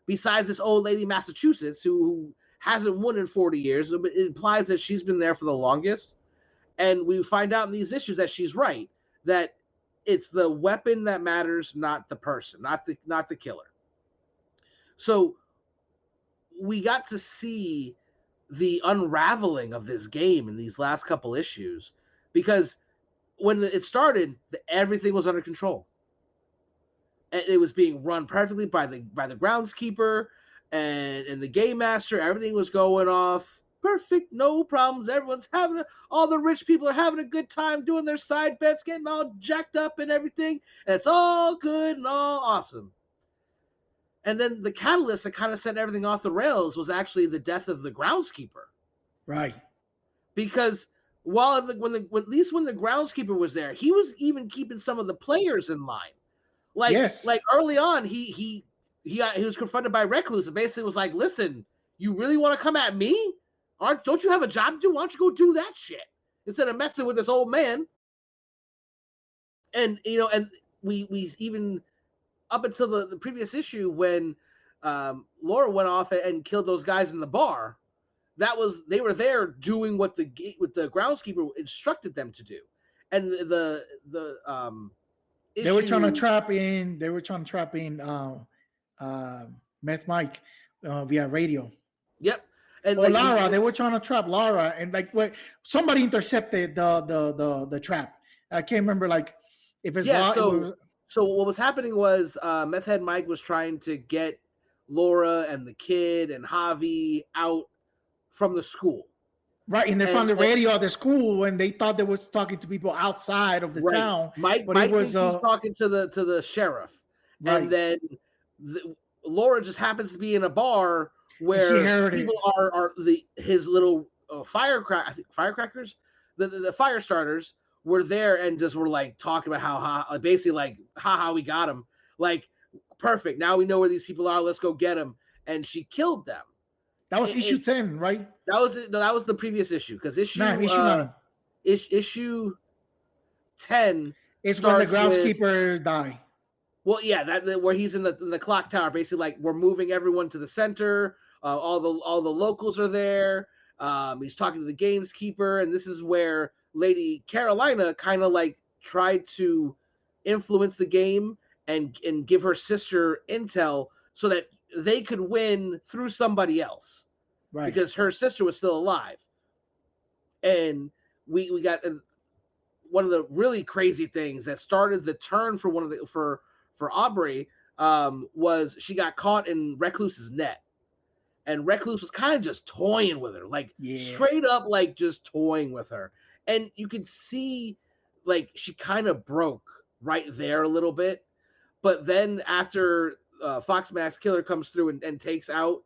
besides this old lady Massachusetts who hasn't won in 40 years. It implies that she's been there for the longest. And we find out in these issues that she's right, that it's the weapon that matters, not the person, not the killer. So we got to see the unraveling of this game in these last couple issues, because when it started, everything was under control. It was being run perfectly by the groundskeeper and the game master. Everything was going off perfect, no problems. Everyone's all the rich people are having a good time doing their side bets, getting all jacked up and everything. And it's all good and all awesome. And then the catalyst that kind of set everything off the rails was actually the death of the groundskeeper. Right. Because at least when the groundskeeper was there, he was even keeping some of the players in line. Like, yes. like early on, he was confronted by Recluse and basically was like, "Listen, you really want to come at me? Don't you have a job to do? Why don't you go do that shit instead of messing with this old man?" And and we even up until the previous issue when Laura went off and killed those guys in the bar. They were there doing what the groundskeeper instructed them to do, and the issue, they were trying to trap in Meth Mike via radio. Yep. And or Lara, they were trying to trap Lara, and like somebody intercepted the trap. I can't remember if it's so what was happening was Meth Head Mike was trying to get Laura and the kid and Javi out from the school. Right, and they found the radio at the school, and they thought they was talking to people outside of the town. Mike thinks he's talking to the sheriff, right. And then Laura just happens to be in a bar where people are his little firecrackers, the fire starters were there and just were like talking about how basically like haha we got him, like perfect, now we know where these people are, let's go get them, and she killed them. That was issue 10, right? That was the previous issue, because issue 9. Issue 10 is when the groundskeeper die. Well, yeah, that where he's in the clock tower, basically like we're moving everyone to the center. All the locals are there. He's talking to the gameskeeper, and this is where Lady Carolina kind of like tried to influence the game and give her sister intel so that they could win through somebody else, right? Because her sister was still alive, and we got one of the really crazy things that started the turn for Aubrey was she got caught in Recluse's net, and Recluse was kind of just toying with her, like straight up, like just toying with her, and you could see like she kind of broke right there a little bit, but then after Fox Mask Killer comes through and takes out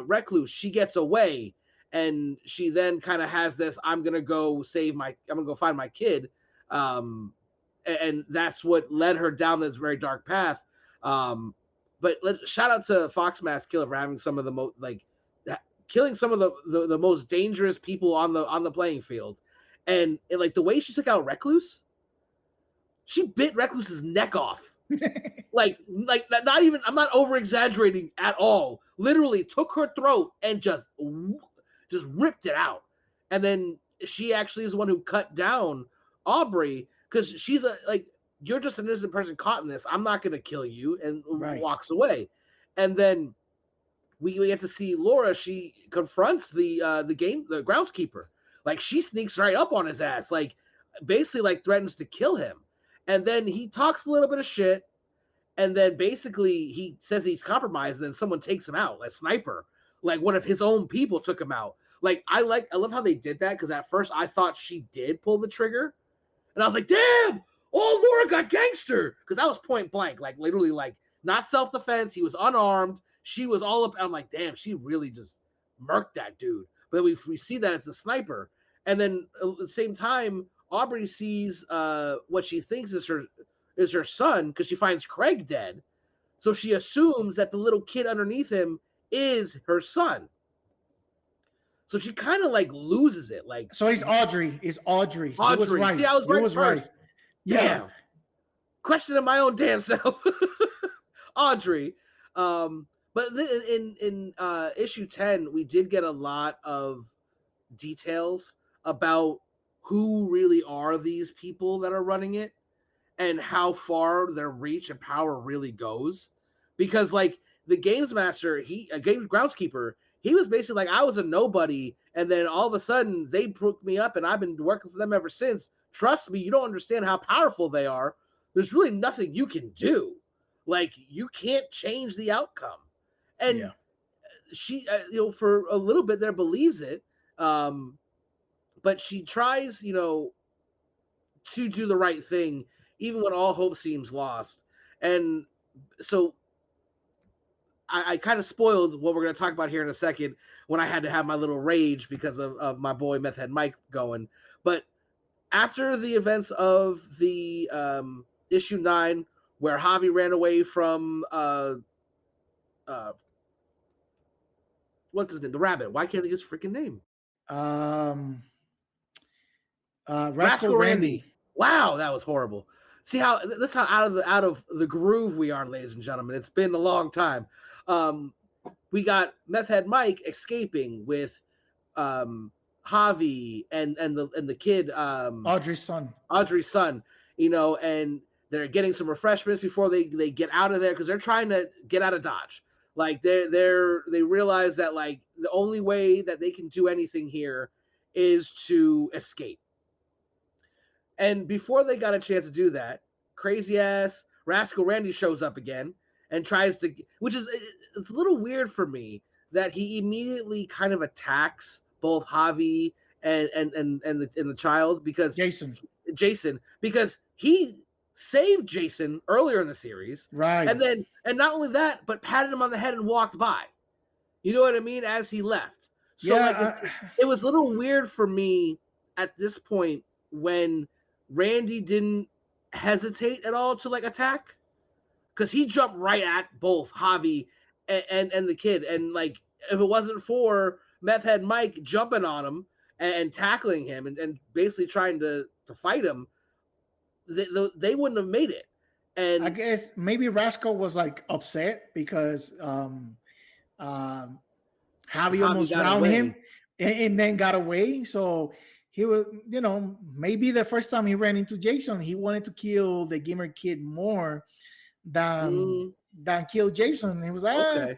Recluse, she gets away, and she then kind of has this I'm gonna go find my kid, and that's what led her down this very dark path. But shout out to Fox Mask Killer for having some of the most killing some of the most dangerous people on the playing field, and like the way she took out Recluse, she bit Recluse's neck off. like not even, I'm not over exaggerating at all, literally took her throat and just ripped it out. And then she actually is the one who cut down Aubrey, because she's like, you're just an innocent person caught in this, I'm not going to kill you, and walks away. And then we get to see Laura, she confronts the groundskeeper, like she sneaks right up on his ass, like basically like threatens to kill him. And then he talks a little bit of shit, and then basically he says he's compromised, and then someone takes him out, a sniper, like one of his own people took him out. Like I love how they did that, because at first I thought she did pull the trigger, and I was like, damn, Laura got gangster, because that was point blank, like literally, like not self-defense, he was unarmed, she was all up, I'm like, damn, she really just murked that dude. But then we see that it's a sniper, and then at the same time Aubrey sees what she thinks is her son, because she finds Craig dead. So she assumes that the little kid underneath him is her son. So she kind of like loses it. Like, so he's Audrey. Audrey. He was right. See, I was right first. Right. Damn. Yeah. Questioning my own damn self. Audrey. But in issue 10, we did get a lot of details about who really are these people that are running it, and how far their reach and power really goes. Because like the games master, groundskeeper, he was basically like, I was a nobody, and then all of a sudden they hooked me up, and I've been working for them ever since. Trust me, you don't understand how powerful they are. There's really nothing you can do. Like, you can't change the outcome. And she, for a little bit there believes it. But she tries, to do the right thing, even when all hope seems lost. And so I kind of spoiled what we're going to talk about here in a second, when I had to have my little rage because of my boy Meth Head Mike going. But after the events of the issue 9, where Javi ran away from what's his name? The rabbit. Why can't I get his freaking name? Rascal Randy. Wow, that was horrible. See how that's how out of the groove we are, ladies and gentlemen. It's been a long time. We got Meth Head Mike escaping with Javi and the kid Audrey's son, and they're getting some refreshments before they get out of there because they're trying to get out of Dodge. Like they realize that like the only way that they can do anything here is to escape. And before they got a chance to do that, crazy ass Rascal Randy shows up again and tries to, which is, it's a little weird for me that he immediately kind of attacks both Javi and the child because Jason, because he saved Jason earlier in the series. Right. And not only that, but patted him on the head and walked by. You know what I mean? As he left. So it was a little weird for me at this point when Randy didn't hesitate at all to like attack, because he jumped right at both Javi and the kid, and like if it wasn't for Meth Head Mike jumping on him and tackling him and basically trying to fight him, they wouldn't have made it. And I guess maybe Rascal was like upset because Javi almost drowned him and then got away. So he was, maybe the first time he ran into Jason, he wanted to kill the gamer kid more than kill Jason. He was like, okay.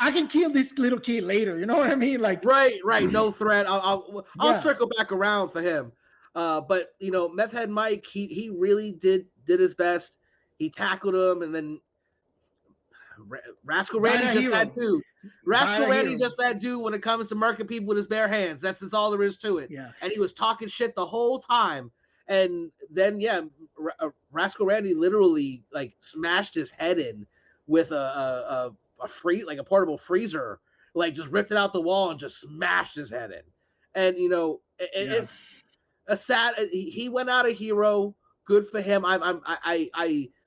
I can kill this little kid later. You know what I mean? Like, right. No threat. I'll circle back around for him. But Meth Head Mike, he really did his best. He tackled him, and then Rascal Randy just that dude. Rascal Randy just that dude when it comes to murking people with his bare hands. That's all there is to it. Yeah. And he was talking shit the whole time. And then Rascal Randy literally like smashed his head in with a portable freezer, like just ripped it out the wall and just smashed his head in. And it's a sad. He went out a hero. Good for him. I'm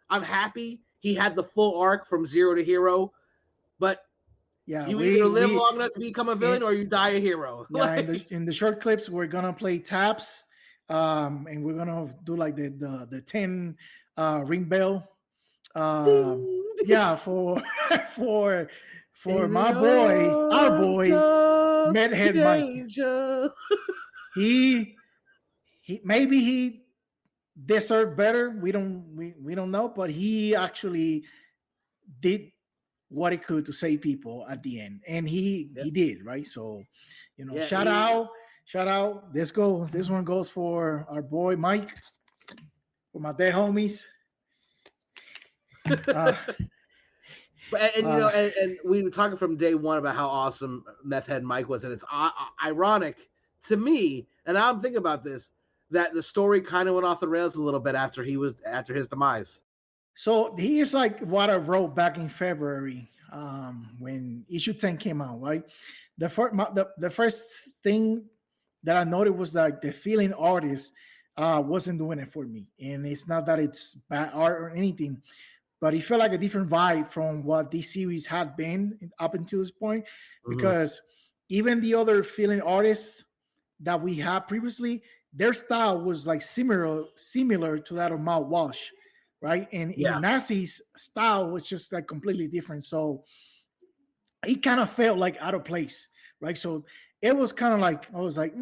happy he had the full arc from zero to hero, but you either live long enough to become a villain or you die a hero. Yeah, in the short clips, we're gonna play taps, and we're gonna do like the 10 ring bell. For my boy, our boy, Meth Head Mike. He maybe he deserved better. We don't know, but he actually did what he could to save people at the end, and he did, right? So shout out. This one goes for our boy Mike, for my dead homies. And we were talking from day one about how awesome Meth Head Mike was, and it's ironic to me, and I'm thinking about this, that the story kind of went off the rails a little bit after his demise. So he is like what I wrote back in February when issue 10 came out, right? The first thing that I noted was like the feeling artist wasn't doing it for me. And it's not that it's bad art or anything, but it felt like a different vibe from what this series had been up until this point, because even the other feeling artists that we had previously, their style was like similar to that of Mouthwash, right? And Nazi's style was just like completely different. So it kind of felt like out of place, right? So it was kind of like, I was like,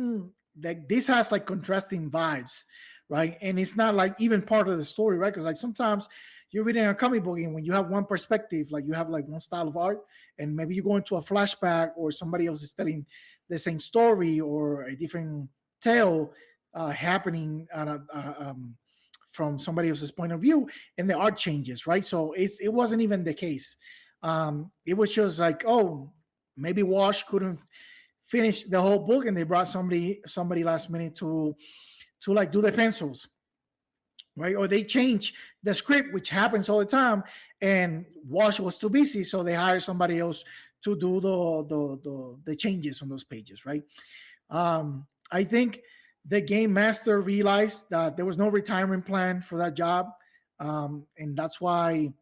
like this has like contrasting vibes, right? And it's not like even part of the story, right? Because like sometimes you're reading a comic book and when you have one perspective, like you have like one style of art, and maybe you go into a flashback or somebody else is telling the same story or a different tale happening from somebody else's point of view, and the art changes, right? So it wasn't even the case. It was just like, oh, maybe Wash couldn't finish the whole book, and they brought somebody last minute to like do the pencils, right? Or they change the script, which happens all the time, and Wash was too busy, so they hired somebody else to do the changes on those pages, right? I think the game master realized that there was no retirement plan for that job. And that's why,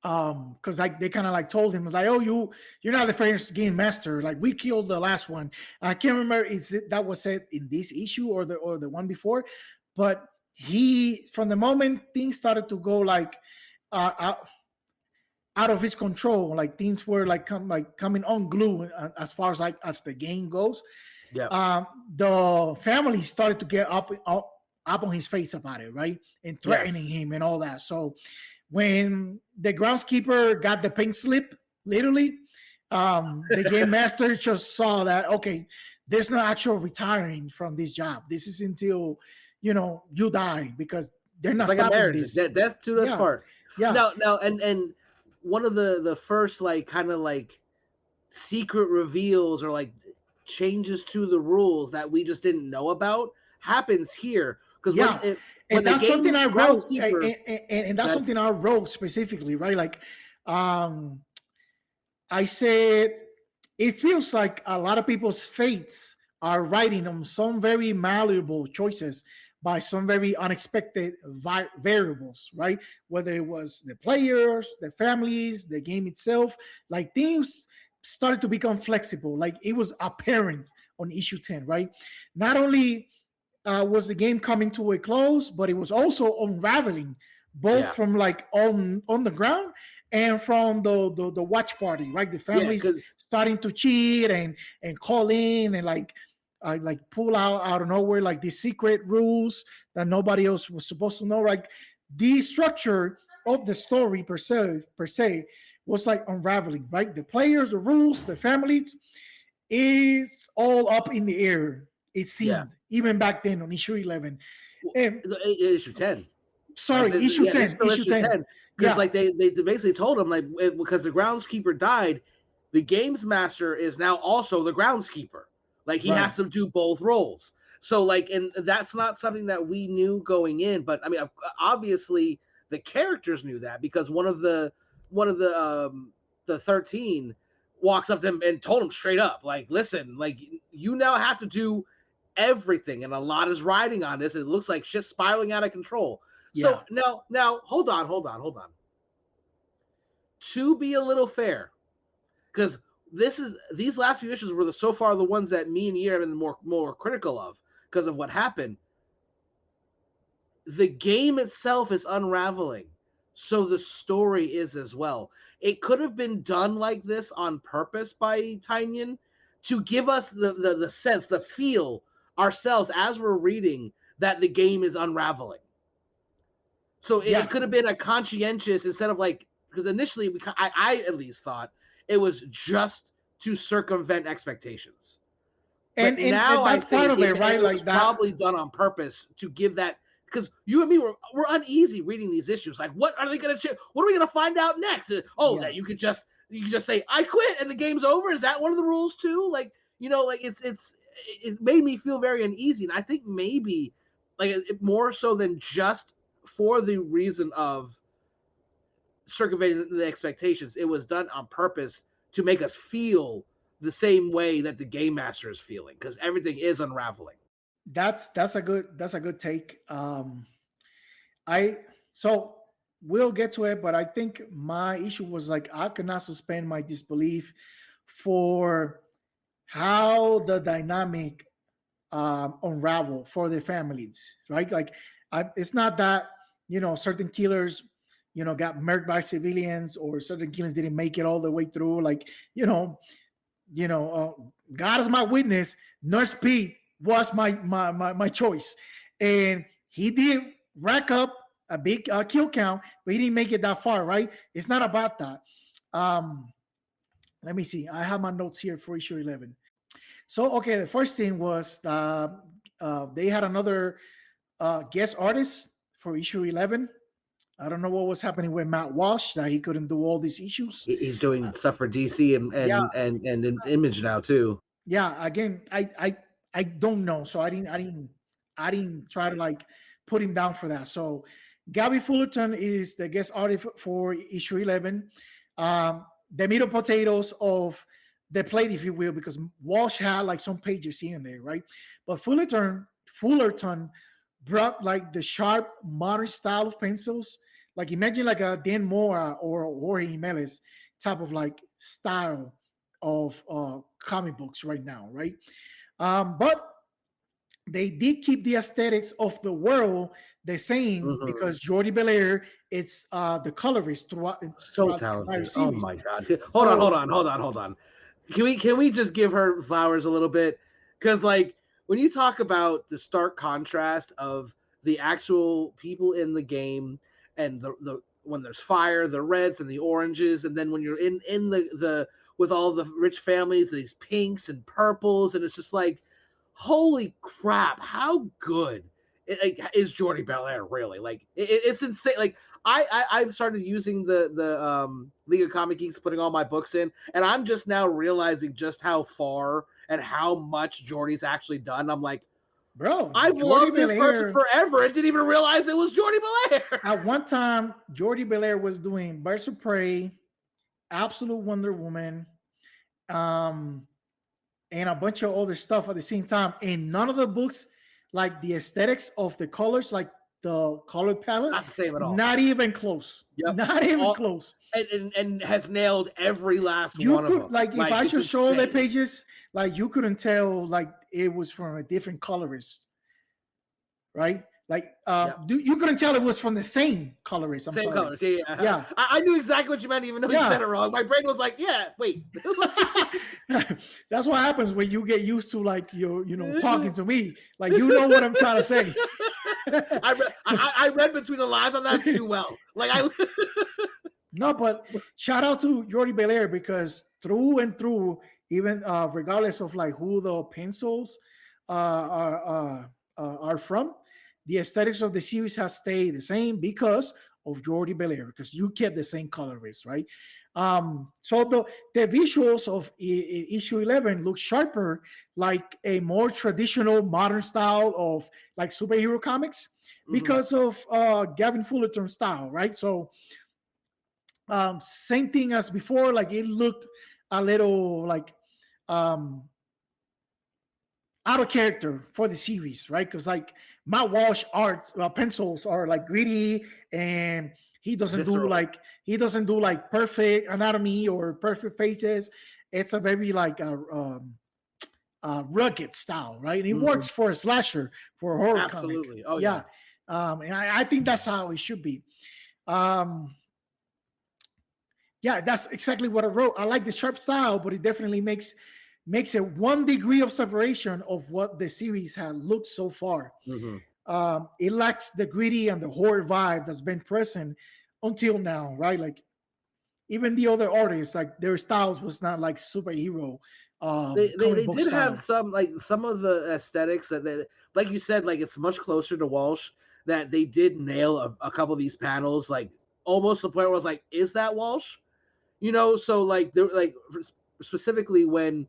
because like they kind of like told him, was like, oh, you're not the first game master, like we killed the last one. I can't remember that was said in this issue or the one before, but from the moment things started to go like out of his control, like things were like coming unglued as far as like as the game goes. Yeah. The family started to get up on his face about it, right, and threatening him and all that. So when the groundskeeper got the pink slip, literally, the game master just saw that, okay, there's no actual retiring from this job. This is until you die, because they're not like stopping a marriage. this. Death to us part. Yeah. No, and one of the first like kind of like secret reveals or like changes to the rules that we just didn't know about happens here. Because and that's something I wrote, and that's something I wrote specifically, right? Like, I said, it feels like a lot of people's fates are riding on some very malleable choices by some very unexpected variables, right? Whether it was the players, the families, the game itself, like things started to become flexible. Like it was apparent on issue 10, right? Not only was the game coming to a close, but it was also unraveling, both from like on the ground and from the watch party, right? The families starting to cheat and call in and like pull out of nowhere like these secret rules that nobody else was supposed to know. Like the structure of the story per se was like unraveling, right? The players, the rules, the families, is all up in the air. It seemed even back then on issue 11 and issue 10. Sorry, like issue 10. Issue 10. Because like they basically told him, like, because the groundskeeper died, the games master is now also the groundskeeper. Like he has to do both roles. So like, and that's not something that we knew going in, but I mean, obviously the characters knew that, because one of the 13 walks up to him and told him straight up, like, listen, like you now have to do everything, and a lot is riding on this. It looks like shit's spiraling out of control. So now hold on. To be a little fair, because these last few issues were so far the ones that me and you have been more critical of because of what happened. The game itself is unraveling, so the story is as well. It could have been done like this on purpose by Tynion to give us the sense, the feel ourselves as we're reading that the game is unraveling. So it could have been a conscientious, instead of like, because initially I at least thought it was just to circumvent expectations. And now that's part of it, right? Like that probably done on purpose to give that, because you and me we're uneasy reading these issues. Like, what are they going to? What are we going to find out next? That you could just say I quit and the game's over. Is that one of the rules too? Like, like it made me feel very uneasy, and I think maybe like more so than just for the reason of circumventing the expectations, it was done on purpose to make us feel the same way that the game master is feeling, because everything is unraveling. That's a good take. So we'll get to it, but I think my issue was like I could not suspend my disbelief for how the dynamic unravel for the families, right? Like it's not that certain killers got murdered by civilians, or certain killings didn't make it all the way through. Like God is my witness. Nurse Pete was my choice, and he did rack up a big kill count, but he didn't make it that far, right? It's not about that. Let me see. I have my notes here for issue 11. So, okay, the first thing was they had another guest artist for issue 11. I don't know what was happening with Matt Walsh, that he couldn't do all these issues. He's doing stuff for DC and Image now too. Yeah, again, I don't know, so I didn't try to like put him down for that. So Gabby Fullerton is the guest artist for issue 11. The meat and potatoes of the plate, if you will, because Walsh had like some pages here and there, right? But Fullerton brought like the sharp modern style of pencils. Like imagine like a Dan Mora or Jorge Jimenez type of like style of comic books right now, right? But they did keep the aesthetics of the world the same because Jordie Bellaire, it's the colorist throughout so talented. Oh my god! Hold on. Can we just give her flowers a little bit? Because like when you talk about the stark contrast of the actual people in the game and the when there's fire, the reds and the oranges, and then when you're in the with all the rich families, these pinks and purples, and it's just like, holy crap, how good is Jordie Bellaire really? Like it's insane. Like I've started using the League of Comic Geeks, putting all my books in, and I'm just now realizing just how far and how much Jordie's actually done. I'm like, bro, I've loved this person forever and didn't even realize it was Jordie Bellaire. At one time, Jordie Bellaire was doing Birds of Prey, Absolute Wonder Woman, and a bunch of other stuff at the same time. And none of the books, like the aesthetics of the colors, like the color palette, not the same at all. Not even close. Yep. Not even close. And has nailed every last one of them. Like if I should show the pages, like you couldn't tell like it was from a different colorist, right? Like you couldn't tell it was from the same colorist. Same colors, yeah. I knew exactly what you meant, even though you said it wrong. My brain was like, yeah, wait. That's what happens when you get used to like talking to me. Like you know what I'm trying to say. I read between the lines on that too well. Like No, but shout out to Jordie Bellaire because through and through, even regardless of like who the pencils are from, the aesthetics of the series have stayed the same because of Jordie Bellaire, because you kept the same colorist, right? So the visuals of issue 11 look sharper, like a more traditional modern style of like superhero comics because of Gavin Fullerton's style, right? So same thing as before, like it looked a little like out of character for the series, right? Because like Matt Walsh art pencils are like gritty, and he doesn't do like perfect anatomy or perfect faces. It's a very like rugged style, right? And it works for a slasher, for a horror comic. Oh yeah. And I think that's how it should be. Yeah, that's exactly what I wrote. I like the sharp style, but it definitely makes it 1 degree of separation of what the series has looked so far. It lacks the gritty and the horror vibe that's been present until now, right? Like even the other artists, like their styles was not like superhero. They did have some of the aesthetics that they, like you said, like it's much closer to Walsh, that they did nail a couple of these panels, like almost to the point where I was like, is that Walsh? So like they're like specifically when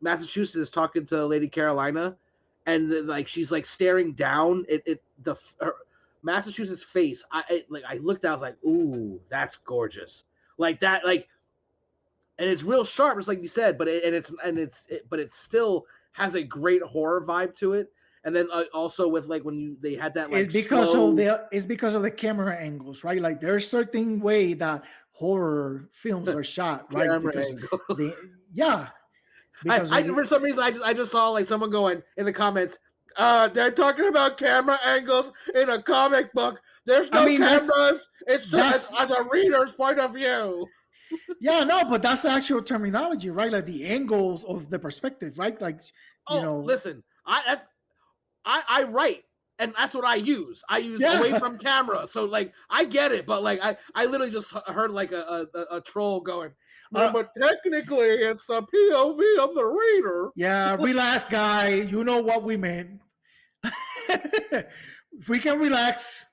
Massachusetts is talking to Lady Carolina, and like she's like staring down her Massachusetts' face. I looked at, I was like, ooh, that's gorgeous, like that, like, and it's real sharp, just like you said, but it still has a great horror vibe to it. And then also with like when they had that like it's because of the camera angles, right? Like there's certain way that horror films are shot, right? For some reason I just saw like someone going in the comments, they're talking about camera angles in a comic book. There's no cameras. It's just as a reader's point of view. Yeah, no, but that's the actual terminology, right? Like the angles of the perspective, right? Like, listen, I write, and that's what I use. I use away from camera. So like I get it, but like I literally just heard like a troll going, but technically it's a POV of the reader. Yeah, relax, guy. You know what we meant. We can relax.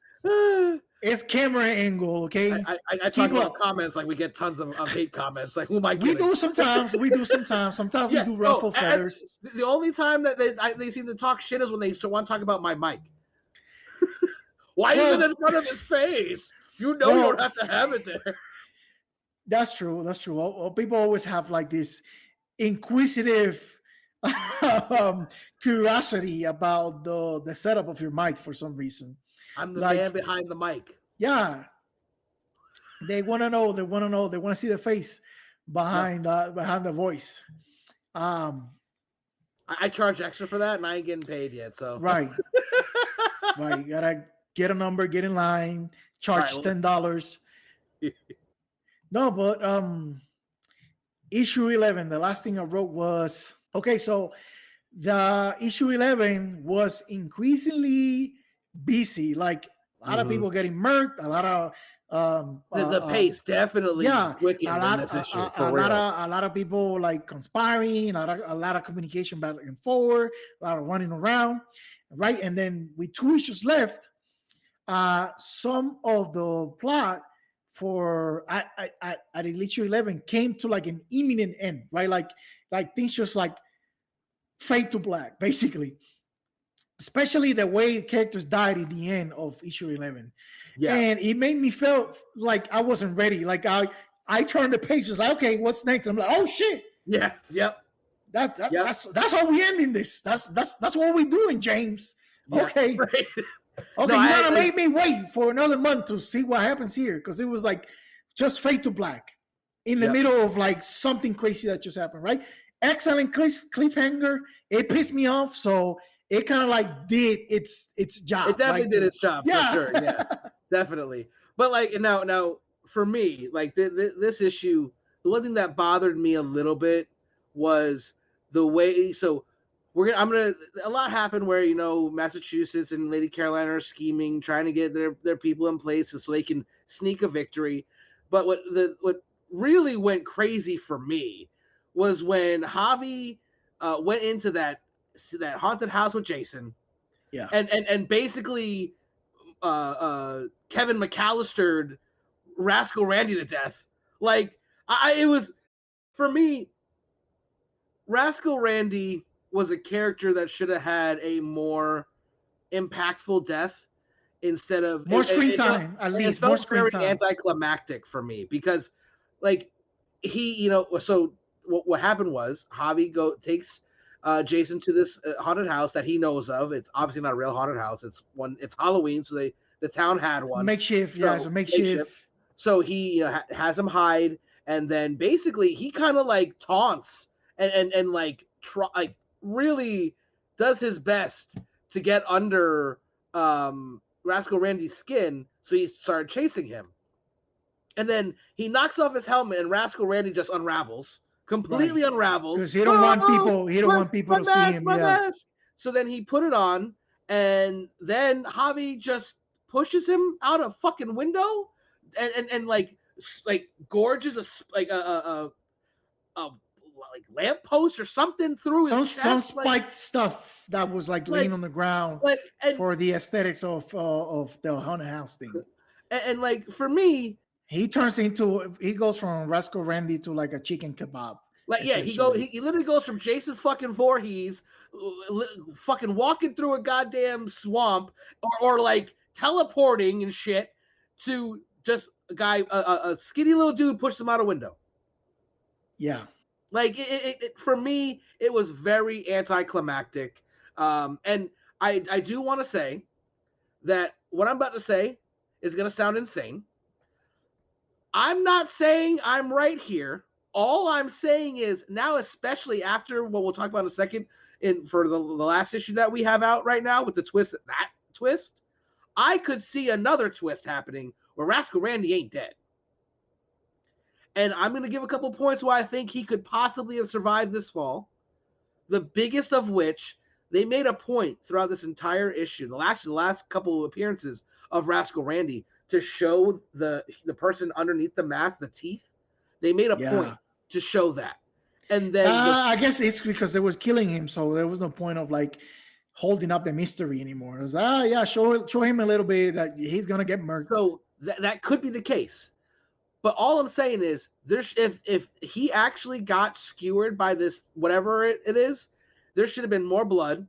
It's camera angle, okay? I talk about comments, like we get tons of hate comments. Like, who am I kidding? We do sometimes. Sometimes we do ruffle feathers. The only time that they seem to talk shit is when they want to talk about my mic. Why is it in front of his face? You don't have to have it there. That's true. Well, people always have like this inquisitive curiosity about the setup of your mic for some reason. I'm the man behind the mic. Yeah, they want to know. They want to know. They want to see the face behind the voice. I charge extra for that, and I ain't getting paid yet. So right. You gotta get a number, get in line, charge $10. No, but issue 11. The last thing I wrote was okay. So the issue 11 was increasingly busy. Like a lot of people getting murked. A lot of the pace definitely quickened in this issue. A lot of people like conspiring. A lot of communication back and forth. A lot of running around. Right, and then with 2 issues left, some of the plot for at issue 11 came to like an imminent end, right? Like things just like fade to black, basically. Especially the way characters died in the end of issue 11. Yeah, and it made me feel like I wasn't ready. Like I turned the page, was like, okay, what's next? I'm like, oh shit. Yeah, yep. That's how we ending this. That's what we doing, James. Yeah, okay. Right. Okay, you want to make me wait for another month to see what happens here, because it was like just fade to black in the middle of like something crazy that just happened, right? Excellent cliffhanger. It pissed me off, so it kind of like did its job. It definitely did its job, for sure. Yeah, definitely. But like now for me, like this issue, the one thing that bothered me a little bit was the way. So a lot happened where, Massachusetts and Lady Carolina are scheming, trying to get their people in place so they can sneak a victory. But what really went crazy for me was when Javi went into that haunted house with Jason. Yeah. And basically Kevin McAllistered Rascal Randy to death. Like it was, for me, Rascal Randy was a character that should have had a more impactful death instead of more screen time. At least more screen time. Anticlimactic for me, because like he, so what happened was Javi takes Jason to this haunted house that he knows of. It's obviously not a real haunted house. It's Halloween, so the town had one. Makeshift, yeah, it's a makeshift. So he has him hide, and then basically he kind of like taunts and like really does his best to get under Rascal Randy's skin, so he started chasing him. And then he knocks off his helmet, and Rascal Randy just completely unravels. Because he don't want people to see him. Yeah. So then he put it on, and then Javi just pushes him out a fucking window, and like gorges a lamppost or something through his chest. Some spiked stuff that was like laying on the ground for the aesthetics of the haunted house thing. And like for me, he goes from Rascal Randy to like a chicken kebab. Like he literally goes from Jason fucking Voorhees fucking walking through a goddamn swamp or like teleporting and shit to just a skinny little dude pushes him out a window. Yeah. Like it for me, it was very anticlimactic. And I do want to say that what I'm about to say is going to sound insane. I'm not saying I'm right here. All I'm saying is now, especially after what we'll talk about in a second, for the last issue that we have out right now with the twist, I could see another twist happening where Rascal Randy ain't dead. And I'm going to give a couple points why I think he could possibly have survived this fall. The biggest of which, they made a point throughout this entire issue, the last couple of appearances of Rascal Randy, to show the person underneath the mask, the teeth. They made a point to show that. And then I guess it's because they was killing him, so there was no point of like holding up the mystery anymore. It was show him a little bit that he's gonna get murdered. So that could be the case. But all I'm saying is, if he actually got skewered by this, whatever it is, there should have been more blood.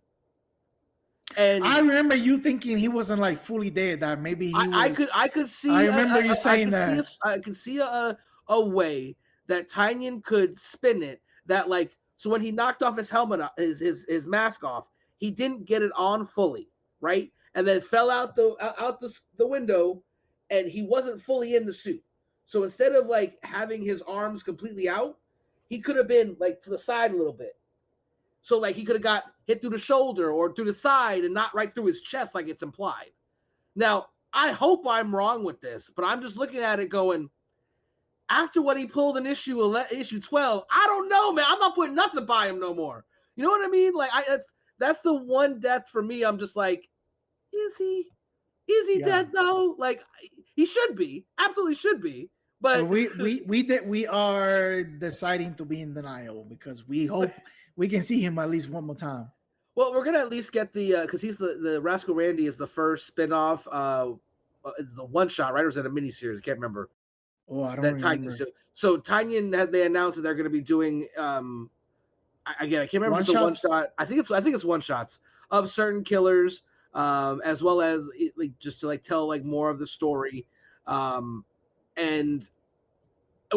And I remember you thinking he wasn't like fully dead. That maybe he was. I could see. I remember you saying that. I could see a way that Tynion could spin it that like So when he knocked off his helmet, his mask off, he didn't get it on fully, right? And then fell out the window, and he wasn't fully in the suit. So instead of like having his arms completely out, he could have been like to the side a little bit. So like he could have got hit through the shoulder or through the side and not right through his chest like it's implied. Now, I hope I'm wrong with this, but I'm just looking at it going, after what he pulled in issue 12, I don't know, man. I'm not putting nothing by him no more. You know what I mean? Like that's the one death for me. I'm just like, is he dead though? Like he should be, absolutely should be. But we are deciding to be in denial because we hope we can see him at least one more time. Well, we're gonna at least get the because he's the Rascal Randy is the first spinoff. It's the one shot, right? Or is it a miniseries? I can't remember. Oh, I don't remember. So Tynion they announced that they're going to be doing again. I can't remember if it's a one shot. I think it's one shots of certain killers, as well as like just to like tell like more of the story, and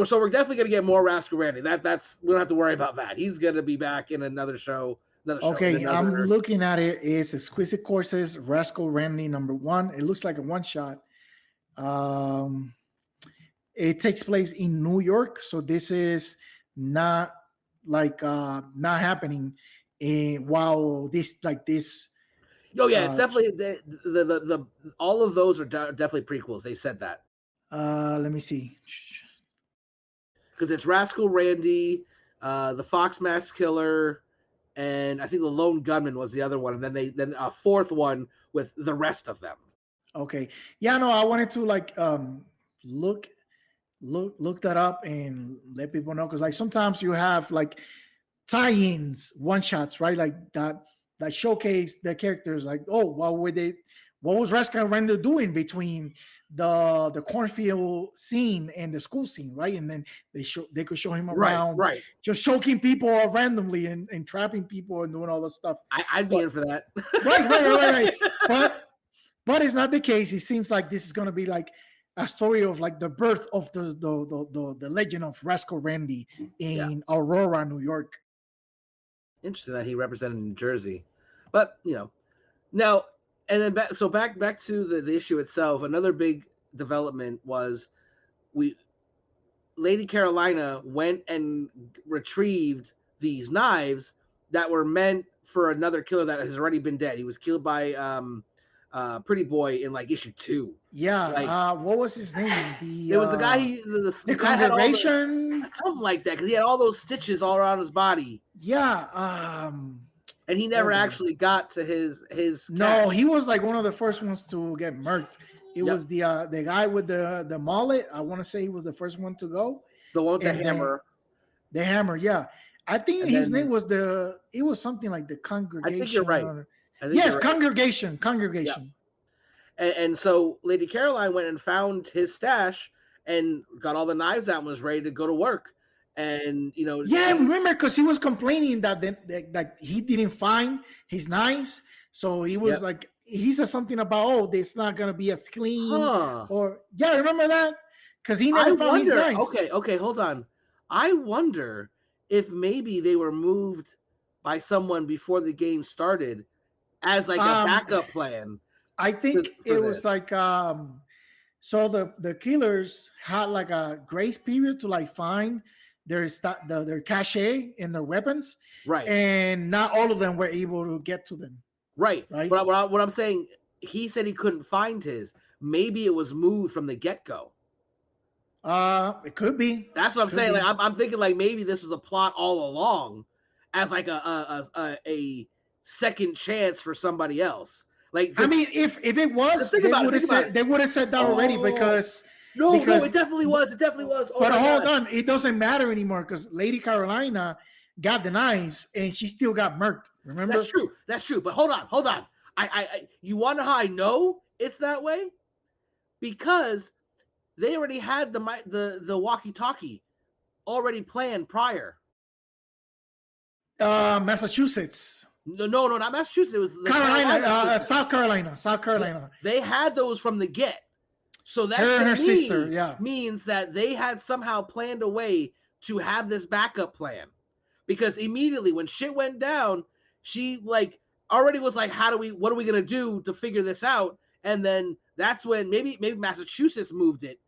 so we're definitely going to get more Rascal Randy. That's we don't have to worry about that. He's going to be back in another show. Okay, I'm looking at it. It's Exquisite Corpses, Rascal Randy #1. It looks like a one shot. It takes place in New York, so this is not like not happening while this like this. Oh yeah, it's definitely the all of those are definitely prequels. They said that. Let me see. Because it's Rascal Randy, the Fox Mask Killer, and I think the Lone Gunman was the other one, and then a fourth one with the rest of them. Okay, yeah, no, I wanted to like look that up and let people know because like sometimes you have like tie-ins, one shots, right? Like that showcase the characters. Like, oh, what was Rascal Randy doing between the cornfield scene and the school scene, right? And then they could show him around, right, just choking people randomly and trapping people and doing all this stuff. I'd be in for that. right. But it's not the case. It seems like this is going to be like a story of like the birth of the legend of Rascal Randy in Aurora, New York. Interesting that he represented New Jersey, but now and then back to the issue itself. Another big development was Lady Carolina went and retrieved these knives that were meant for another killer that has already been dead. He was killed by Pretty Boy in like issue 2. Yeah. Like, what was his name? It was the guy. The guy Congregation. Something like that, because he had all those stitches all around his body. Yeah. And he never actually got to his. No, he was like one of the first ones to get murked. It was the guy with the mullet. I want to say he was the first one to go. The one with the hammer. The hammer, yeah. I think his name was it was something like the Congregation. I think you're right. Yes, right. Congregation. Yeah. And so Lady Caroline went and found his stash and got all the knives out and was ready to go to work. And yeah, remember, because he was complaining that he didn't find his knives, so he was like, he said something about it's not gonna be as clean, or remember that, because he never found his knives. Okay, hold on. I wonder if maybe they were moved by someone before the game started as like a backup plan. I think it was like so the killers had like a grace period to like find their cachet in their weapons, right? And not all of them were able to get to them, right? But what I'm saying, he said he couldn't find his. Maybe it was moved from the get-go. It could be. That's what I'm saying. Like I'm thinking like maybe this was a plot all along, as like a second chance for somebody else. Like, I mean, if it was, they would have said that already because. No, it definitely was. It definitely was. But hold on, it doesn't matter anymore because Lady Carolina got the knives and she still got murked. Remember? That's true. But hold on. I you want to know how I know it's that way? Because they already had the walkie-talkie already planned prior. Massachusetts. No, not Massachusetts. It was Carolina, South Carolina. They had those from the get. So that her sister, means that they had somehow planned a way to have this backup plan, because immediately when shit went down, she like already was like, what are we gonna do to figure this out? And then that's when maybe Massachusetts moved it.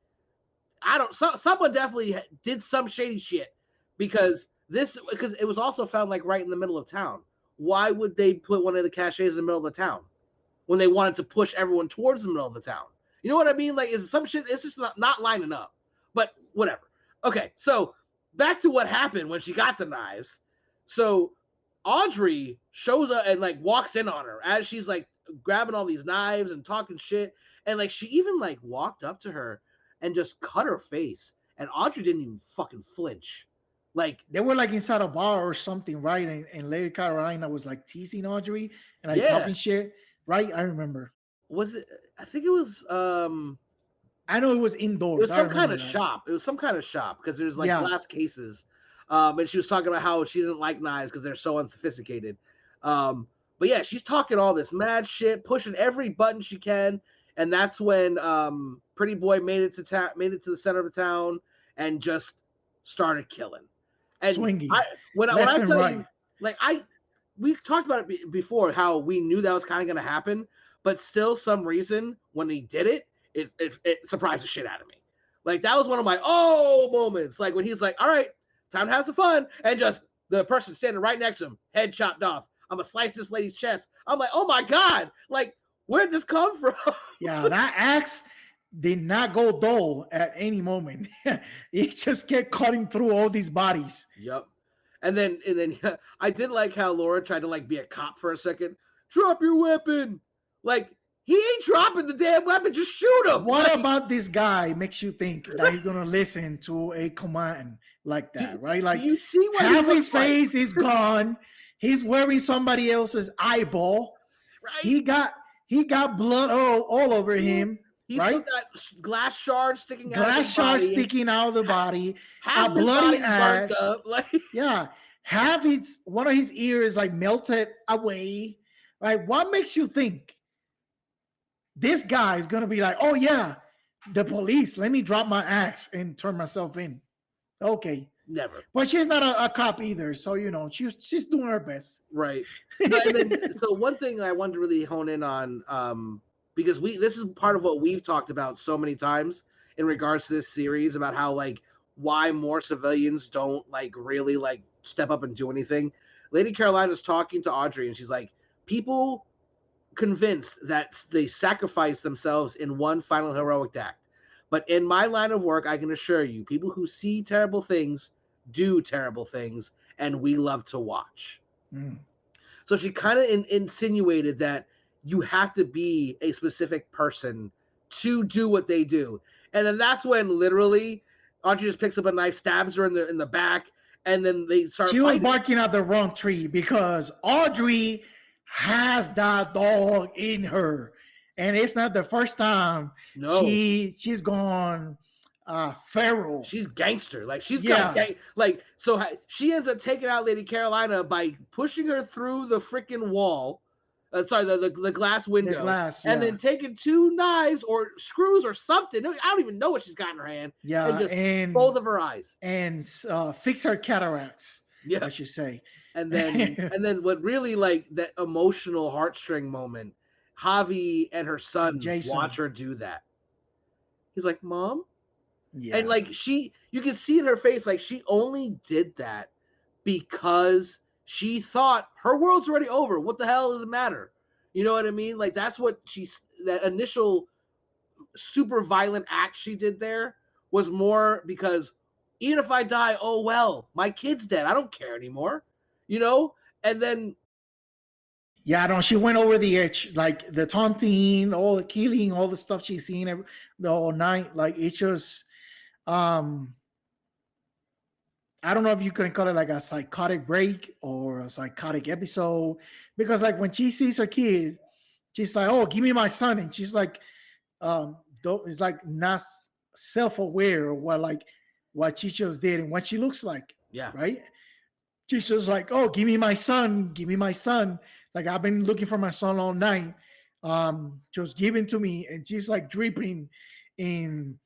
Someone definitely did some shady shit because it was also found like right in the middle of town. Why would they put one of the caches in the middle of the town when they wanted to push everyone towards the middle of the town? You know what I mean? Like, is some shit, it's just not lining up, but whatever. Okay. So back to what happened when she got the knives. So Audrey shows up and like walks in on her as she's like grabbing all these knives and talking shit. And like, she even like walked up to her and just cut her face. And Audrey didn't even fucking flinch. Like, they were like inside a bar or something, right? And Lady Carolina was like teasing Audrey and like talking shit, right? I remember. Was it? I think it was. I know it was indoors. It was some kind of shop. It was some kind of shop because there's like glass cases. And she was talking about how she didn't like knives because they're so unsophisticated. But yeah, she's talking all this mad shit, pushing every button she can, and that's when Pretty Boy made it to the center of the town and just started killing and swinging. When I tell you, like we talked about it before, how we knew that was kind of going to happen, but still, some reason when he did it, it surprised the shit out of me. Like, that was one of my moments. Like when he's like, "All right, time to have some fun," and just the person standing right next to him, head chopped off. I'm gonna slice this lady's chest. I'm like, oh my god! Like, where'd this come from? Yeah, that axe did not go dull at any moment. It just kept cutting through all these bodies. Yep. And then I did like how Laura tried to like be a cop for a second. Drop your weapon. Like, he ain't dropping the damn weapon. Just shoot him. What about this guy makes you think that he's gonna listen to a command like that, right? Like, you see what half his face is gone. He's wearing somebody else's eyeball. Right. He got blood all over him. He's right? still got glass shards sticking out. Glass shards sticking out of the body. A bloody axe. Like, yeah. One of his ears like melted away. Right? What makes you think this guy is gonna be like, oh yeah, the police, let me drop my axe and turn myself in? Okay. Never. But she's not a cop either, so she's doing her best. Right. So one thing I wanted to really hone in on, because this is part of what we've talked about so many times in regards to this series, about how like why more civilians don't like really like step up and do anything. Lady Carolina's talking to Audrey and she's like, people convinced that they sacrifice themselves in one final heroic act. But in my line of work, I can assure you, people who see terrible things do terrible things, and we love to watch. Mm. So she kind of insinuated that you have to be a specific person to do what they do. And then that's when literally Audrey just picks up a knife, stabs her in the back, and then they start fighting. Was barking at the wrong tree because Audrey has that dog in her. And it's not the first time she's gone feral. She's gangster. Like, she's got like, so she ends up taking out Lady Carolina by pushing her through the freaking wall. The glass window. And then taking two knives or screws or something. I don't even know what she's got in her hand. Yeah. And just both of her eyes. And fix her cataracts. Yeah. I should say. And then what really like that emotional heartstring moment, Javi and her son watch her do that. He's like, Mom? Yeah. And like you can see in her face, like she only did that because she thought her world's already over. What the hell does it matter? You know what I mean? Like, that's what that initial super violent act she did there was more because even if I die, oh well, my kid's dead. I don't care anymore. You know? And then she went over the edge, like the taunting, all the killing, all the stuff she's seen the whole night. Like, it's just, I don't know if you can call it like a psychotic break or a psychotic episode, because like when she sees her kid, she's like, "Oh, give me my son," and she's like, it's like not self-aware of what she just did and what she looks like. Yeah, right. She's just like, "Oh, give me my son, give me my son." Like, I've been looking for my son all night. Just give him to me. And she's like dripping in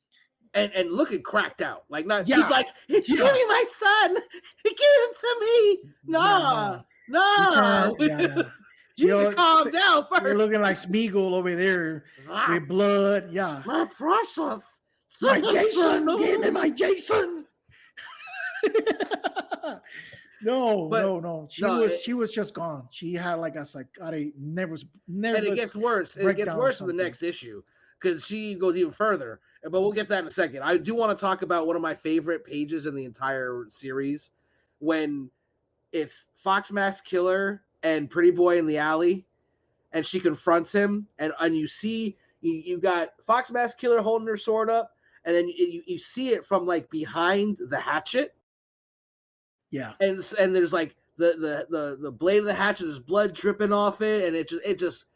and looking cracked out. Like, not, yeah. he's like, give me my son. Give him to me. No. You need to calm down first. You're looking like Smeagol over there with blood. Yeah. My precious. My Jason. Give me my Jason. No. She was just gone. She had like a psychotic never. And it gets worse. It gets worse in the next issue because she goes even further. But we'll get that in a second. I do want to talk about one of my favorite pages in the entire series when it's Fox Mask Killer and Pretty Boy in the alley, and she confronts him, and you see you got Fox Mask Killer holding her sword up, and then you see it from like behind the hatchet. Yeah, and there's like the blade of the hatchet, there's blood dripping off it, and it just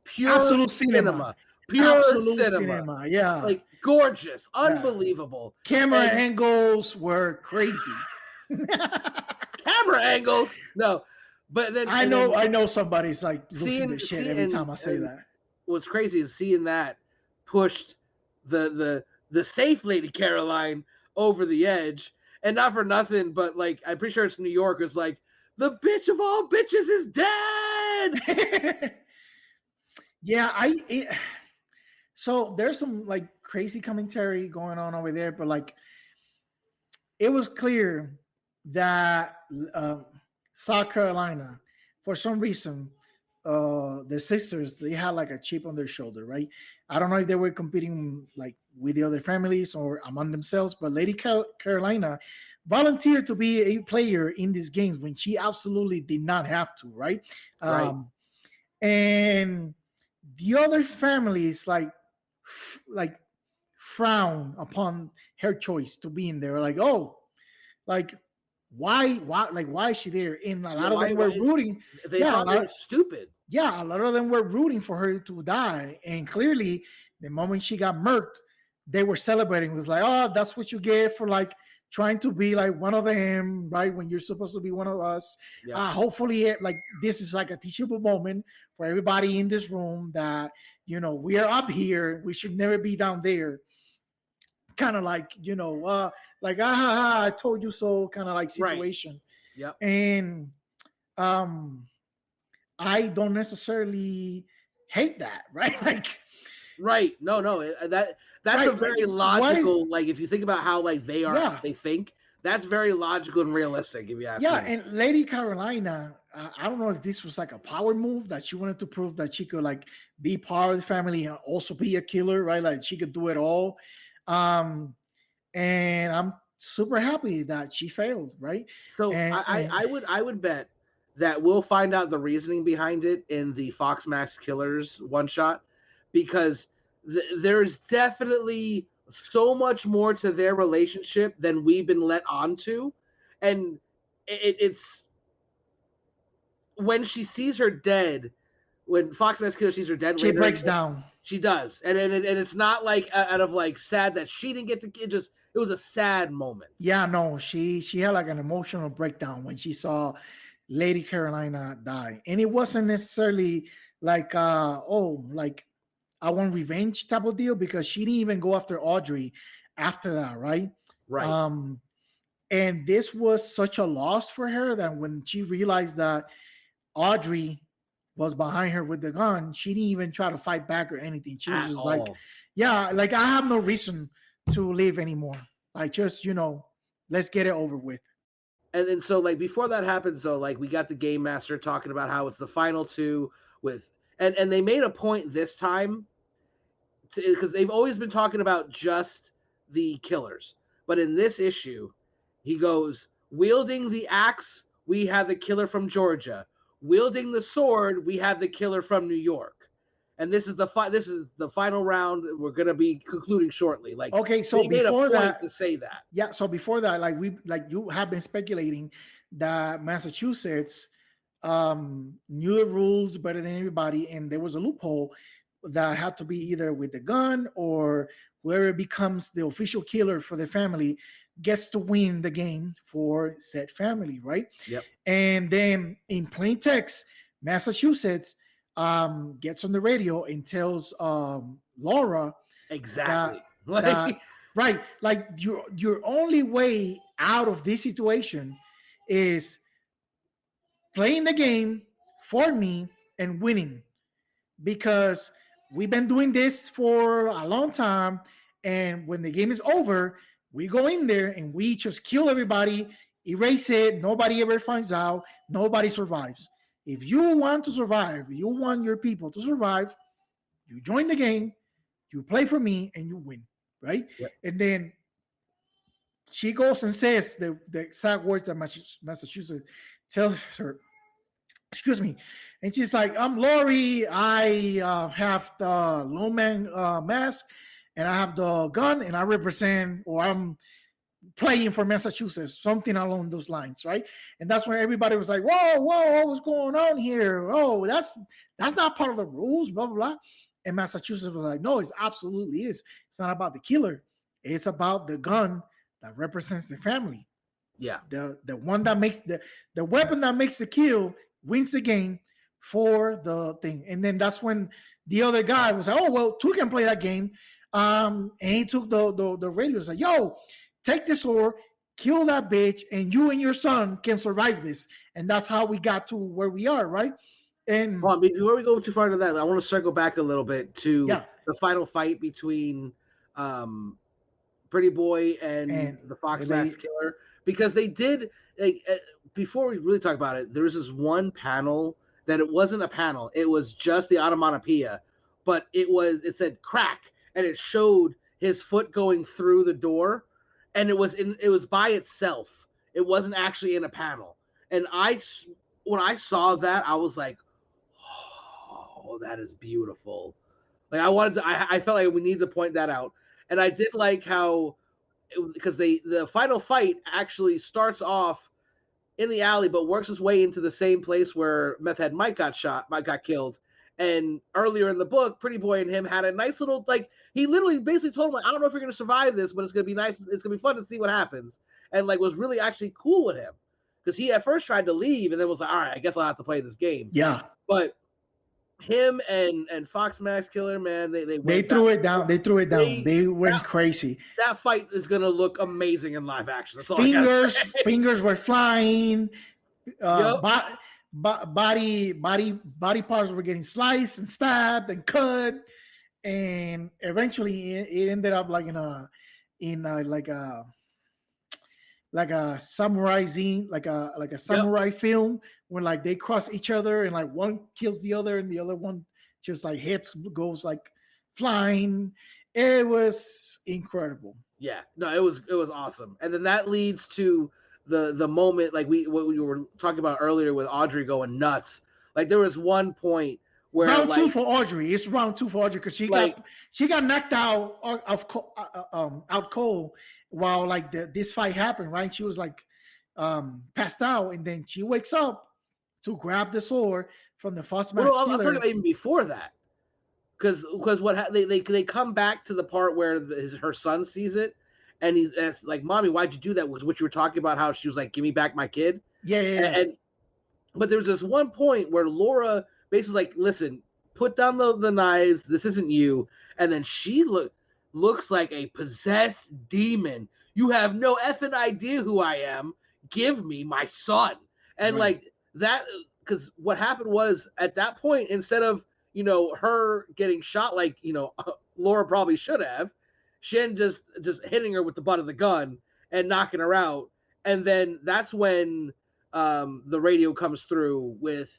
pure absolute cinema. Pure cinema. Yeah, like gorgeous, unbelievable. Camera angles were crazy. Camera angles, no, but then I know somebody's like losing their shit every time I say that. What's crazy is seeing that pushed the safe Lady Caroline over the edge, and not for nothing, but like I'm pretty sure it's New York. Is like the bitch of all bitches is dead. Yeah, so there's some like crazy commentary going on over there, but like it was clear that South Carolina, for some reason, the sisters, they had like a chip on their shoulder, right? I don't know if they were competing like with the other families or among themselves, but Lady Carolina volunteered to be a player in these games when she absolutely did not have to, right? And the other families like frown upon her choice to be in there, like, oh, like why is she there? And a lot of them were rooting. They thought they were stupid. Yeah, a lot of them were rooting for her to die, and clearly the moment she got murked, they were celebrating. It was like, oh, that's what you get for like trying to be like one of them, right? When you're supposed to be one of us. Hopefully like this is like a teachable moment for everybody in this room that, you know, we are up here, we should never be down there. Kind of like, you know, like I told you so kind of like situation. Right. And I don't necessarily hate that, right? Like, right. No, that's right. A very logical, like if you think about how like they are, they think, that's very logical and realistic, if you ask me. And Lady Carolina, I don't know if this was like a power move that she wanted to prove that she could like be part of the family and also be a killer, right? Like she could do it all. And I'm super happy that she failed, right? So I would bet that we'll find out the reasoning behind it in the Fox Mask Killers one shot, because there's definitely so much more to their relationship than we've been let on to. And it's when she sees her dead, when Fox Mask Killer sees her dead, she breaks down. She does, and it's not like out of like sad that she didn't get the kid. Just it was a sad moment. Yeah, no, she had like an emotional breakdown when she saw Lady Carolina die, and it wasn't necessarily like like I want revenge type of deal, because she didn't even go after Audrey after that, right? Right. And this was such a loss for her that when she realized that Audrey was behind her with the gun, she didn't even try to fight back or anything. She was just like, yeah, like I have no reason to live anymore. Like, just, you know, let's get it over with. And then so like before that happened, so like we got the game master talking about how it's the final two with, and they made a point this time because they've always been talking about just the killers, but in this issue, he goes, wielding the axe, we have the killer from Georgia. Wielding the sword, we have the killer from New York. And this is the final round. We're gonna be concluding shortly. Like, okay, so they made a point to say that. Yeah, so before that, like you have been speculating that Massachusetts knew the rules better than everybody, and there was a loophole that had to be either with the gun or whoever becomes the official killer for the family gets to win the game for said family, right? Yep. And then in plain text, Massachusetts gets on the radio and tells Laura exactly Right. Like your only way out of this situation is playing the game for me and winning, because we've been doing this for a long time, and when the game is over, we go in there and we just kill everybody, erase it, nobody ever finds out, nobody survives. If you want to survive, you want your people to survive, you join the game, you play for me, and you win, right? Yep. And then she goes and says the exact words that Massachusetts tells her, excuse me, and she's like, I'm Lori, I have the lawman mask, and I have the gun, and I represent, or I'm playing for Massachusetts, something along those lines, right? And that's when everybody was like, whoa, what's going on here? Oh, that's not part of the rules, blah, blah, blah. And Massachusetts was like, no, it absolutely is. It's not about the killer. It's about the gun that represents the family. Yeah. The one that makes the weapon that makes the kill wins the game for the thing. And then that's when the other guy was like, oh, well, two can play that game. And he took the radio, was like, yo, take this sword, kill that bitch, and you and your son can survive this. And that's how we got to where we are, right? And well, before we go too far into that, I want to circle back a little bit to the final fight between Pretty Boy and the Fox Mask Killer, because they did, like, before we really talk about it, there was this one panel that it wasn't a panel, it was just the onomatopoeia, but it said crack, and it showed his foot going through the door, and it was by itself. It wasn't actually in a panel. And when I saw that, I was like, oh, that is beautiful. Like, I felt like we needed to point that out. And I did like how, because the final fight actually starts off in the alley, but works its way into the same place where Meth Head Mike got killed. And earlier in the book, Pretty Boy and him had a nice little, like, he literally basically told him, like, I don't know if you're going to survive this, but it's going to be nice. It's going to be fun to see what happens. And, like, was really actually cool with him. Because he at first tried to leave and then was like, all right, I guess I'll have to play this game. Yeah. But him and Fox Mask Killer, man, they threw it down. They threw it down. They went crazy. That fight is going to look amazing in live action. That's all fingers were flying. Body parts were getting sliced and stabbed and cut, and eventually it ended up like like a samurai scene, like a samurai film, when like they cross each other and like one kills the other and the other one just like goes like flying. It was incredible. Yeah, no, it was awesome. And then that leads to the moment, like what we were talking about earlier with Audrey going nuts. Like, there was one point where round two for Audrey. It's round two for Audrey because she got knocked out out cold while like this fight happened. Right, she was like passed out, and then she wakes up to grab the sword from the Fox Mask Killer. I'm talking about even before that, because they come back to the part where her son sees it. And he's like, Mommy, why'd you do that? Was what you were talking about, how she was like, give me back my kid. Yeah. But there was this one point where Laura basically like, listen, put down the knives. This isn't you. And then she looks like a possessed demon. You have no effing idea who I am. Give me my son. And like that, because what happened was at that point, instead of, her getting shot like, Laura probably should have, Shen just hitting her with the butt of the gun and knocking her out. And then that's when the radio comes through with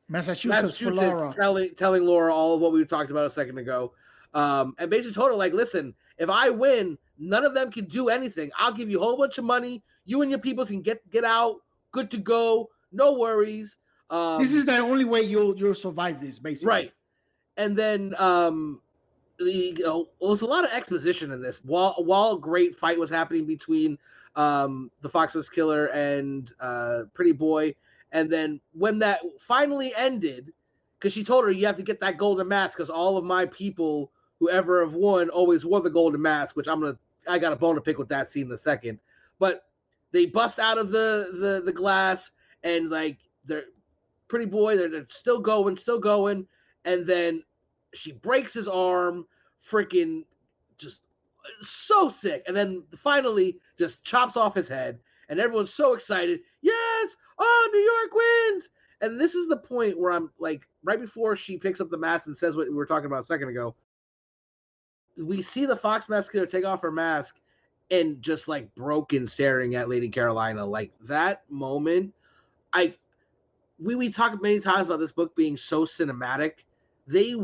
Massachusetts for Laura. telling Laura all of what we talked about a second ago. And basically told her, like, listen, if I win, none of them can do anything. I'll give you a whole bunch of money. You and your people can get out, good to go, no worries. This is the only way you'll survive this, basically. Right. And then there's a lot of exposition in this. While a great fight was happening between the Fox Mask Killer and Pretty Boy, and then when that finally ended, because she told her, you have to get that golden mask because all of my people who ever have won always wore the golden mask, which I got a bone to pick with that scene in a second. But they bust out of the glass, and like they're Pretty Boy, they're still going, and then she breaks his arm freaking just so sick. And then finally just chops off his head. And everyone's so excited. Yes! Oh, New York wins! And this is the point where I'm like, right before she picks up the mask and says what we were talking about a second ago, we see the Fox Mask Killer take off her mask and just like broken staring at Lady Carolina. Like that moment, we talked many times about this book being so cinematic. They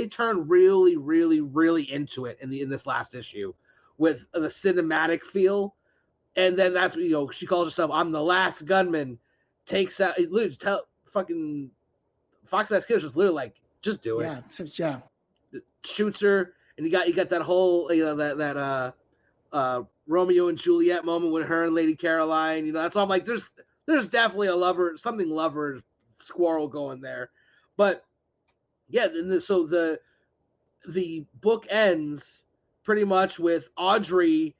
turned really, really, really into it in this last issue with the cinematic feel. And then that's what, she calls herself, I'm the last gunman, takes out, literally fucking Fox Mask Killer's just literally like, just do it. Yeah. Shoots her, and you got that whole, that Romeo and Juliet moment with her and Lady Caroline. That's why I'm like, there's definitely a something lover squirrel going there. But yeah, so the book ends pretty much with Audrey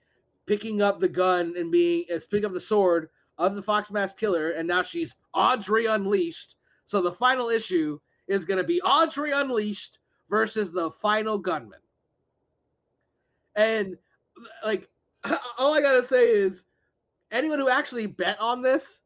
picking up the gun and picking up the sword of the Fox Mask Killer, and now she's Audrey Unleashed. So the final issue is going to be Audrey Unleashed versus the final gunman. And like, all I gotta say is, anyone who actually bet on this,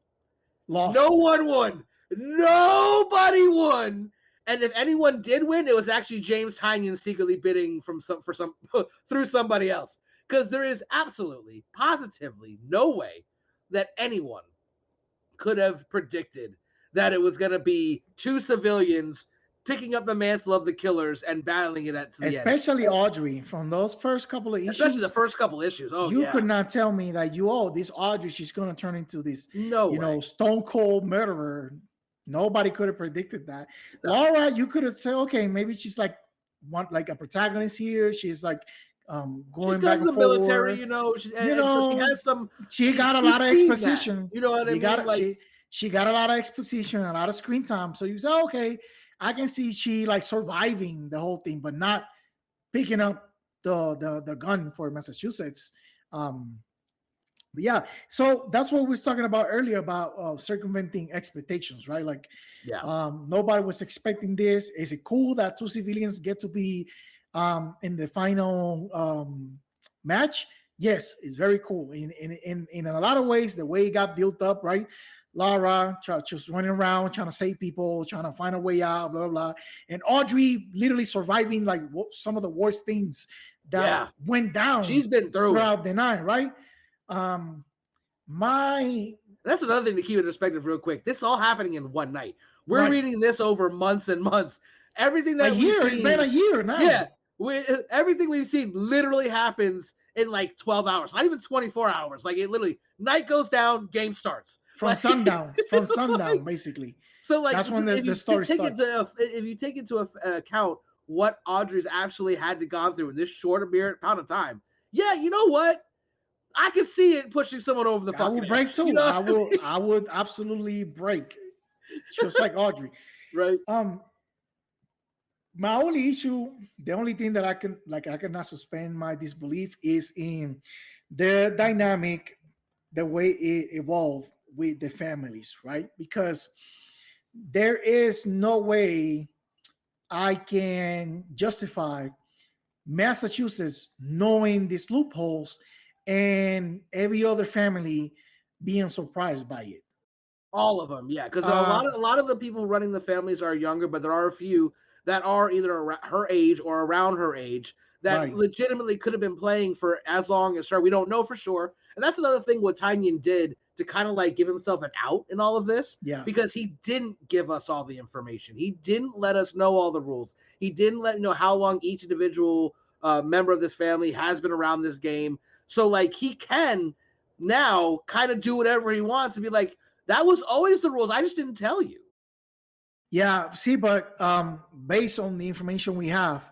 lost. No one won. Nobody won. And if anyone did win, it was actually James Tynion secretly bidding through somebody else. Because there is absolutely, positively no way that anyone could have predicted that it was going to be two civilians picking up the mantle of the killers and battling it to the end. Especially Audrey, from those first couple of issues. Especially the first couple issues. Oh, you could not tell me that this Audrey, she's going to turn into this, stone cold murderer. Nobody could have predicted that. No. Laura, you could have said, okay, maybe she's like a protagonist here. She's like going back and forth. Military, so she has some. She got a lot of exposition. That. You know what I mean? She got a lot of exposition, a lot of screen time. So you say, okay, I can see she like surviving the whole thing, but not picking up the gun for Massachusetts. But yeah, so that's what we was talking about earlier about circumventing expectations, right? Like, nobody was expecting this. Is it cool that two civilians get to be in the final match? Yes, it's very cool. In a lot of ways, the way it got built up, right? Lara just running around trying to save people, trying to find a way out, blah, blah, blah. And Audrey literally surviving like some of the worst things that went down. She's been throughout the night, right? That's another thing to keep in perspective real quick. This is all happening in one night. We're reading this over months and months. Everything that it's been a year now. Yeah. Everything we've seen literally happens in like 12 hours, not even 24 hours. Like, it literally, night goes down, game starts. From sundown, basically. So like, that's when the story starts. If you take into account what Audrey's actually had to go through in this short amount of time, you know what? I can see it pushing someone over the fucking I will break edge, too. I would absolutely break, just like Audrey. Right. My only issue, the only thing that I cannot suspend my disbelief is in the dynamic, the way it evolved with the families, right? Because there is no way I can justify Massachusetts knowing these loopholes and every other family being surprised by it. All of them, yeah, because a lot of the people running the families are younger, but there are a few that are either her age or around her age that legitimately could have been playing for as long as her. We don't know for sure, and that's another thing what Tynion did to kind of like give himself an out in all of this, because he didn't give us all the information. He didn't let us know all the rules. He didn't let know how long each individual member of this family has been around this game. So like, he can now kind of do whatever he wants and be like, that was always the rules. I just didn't tell you. Yeah, see, but based on the information we have,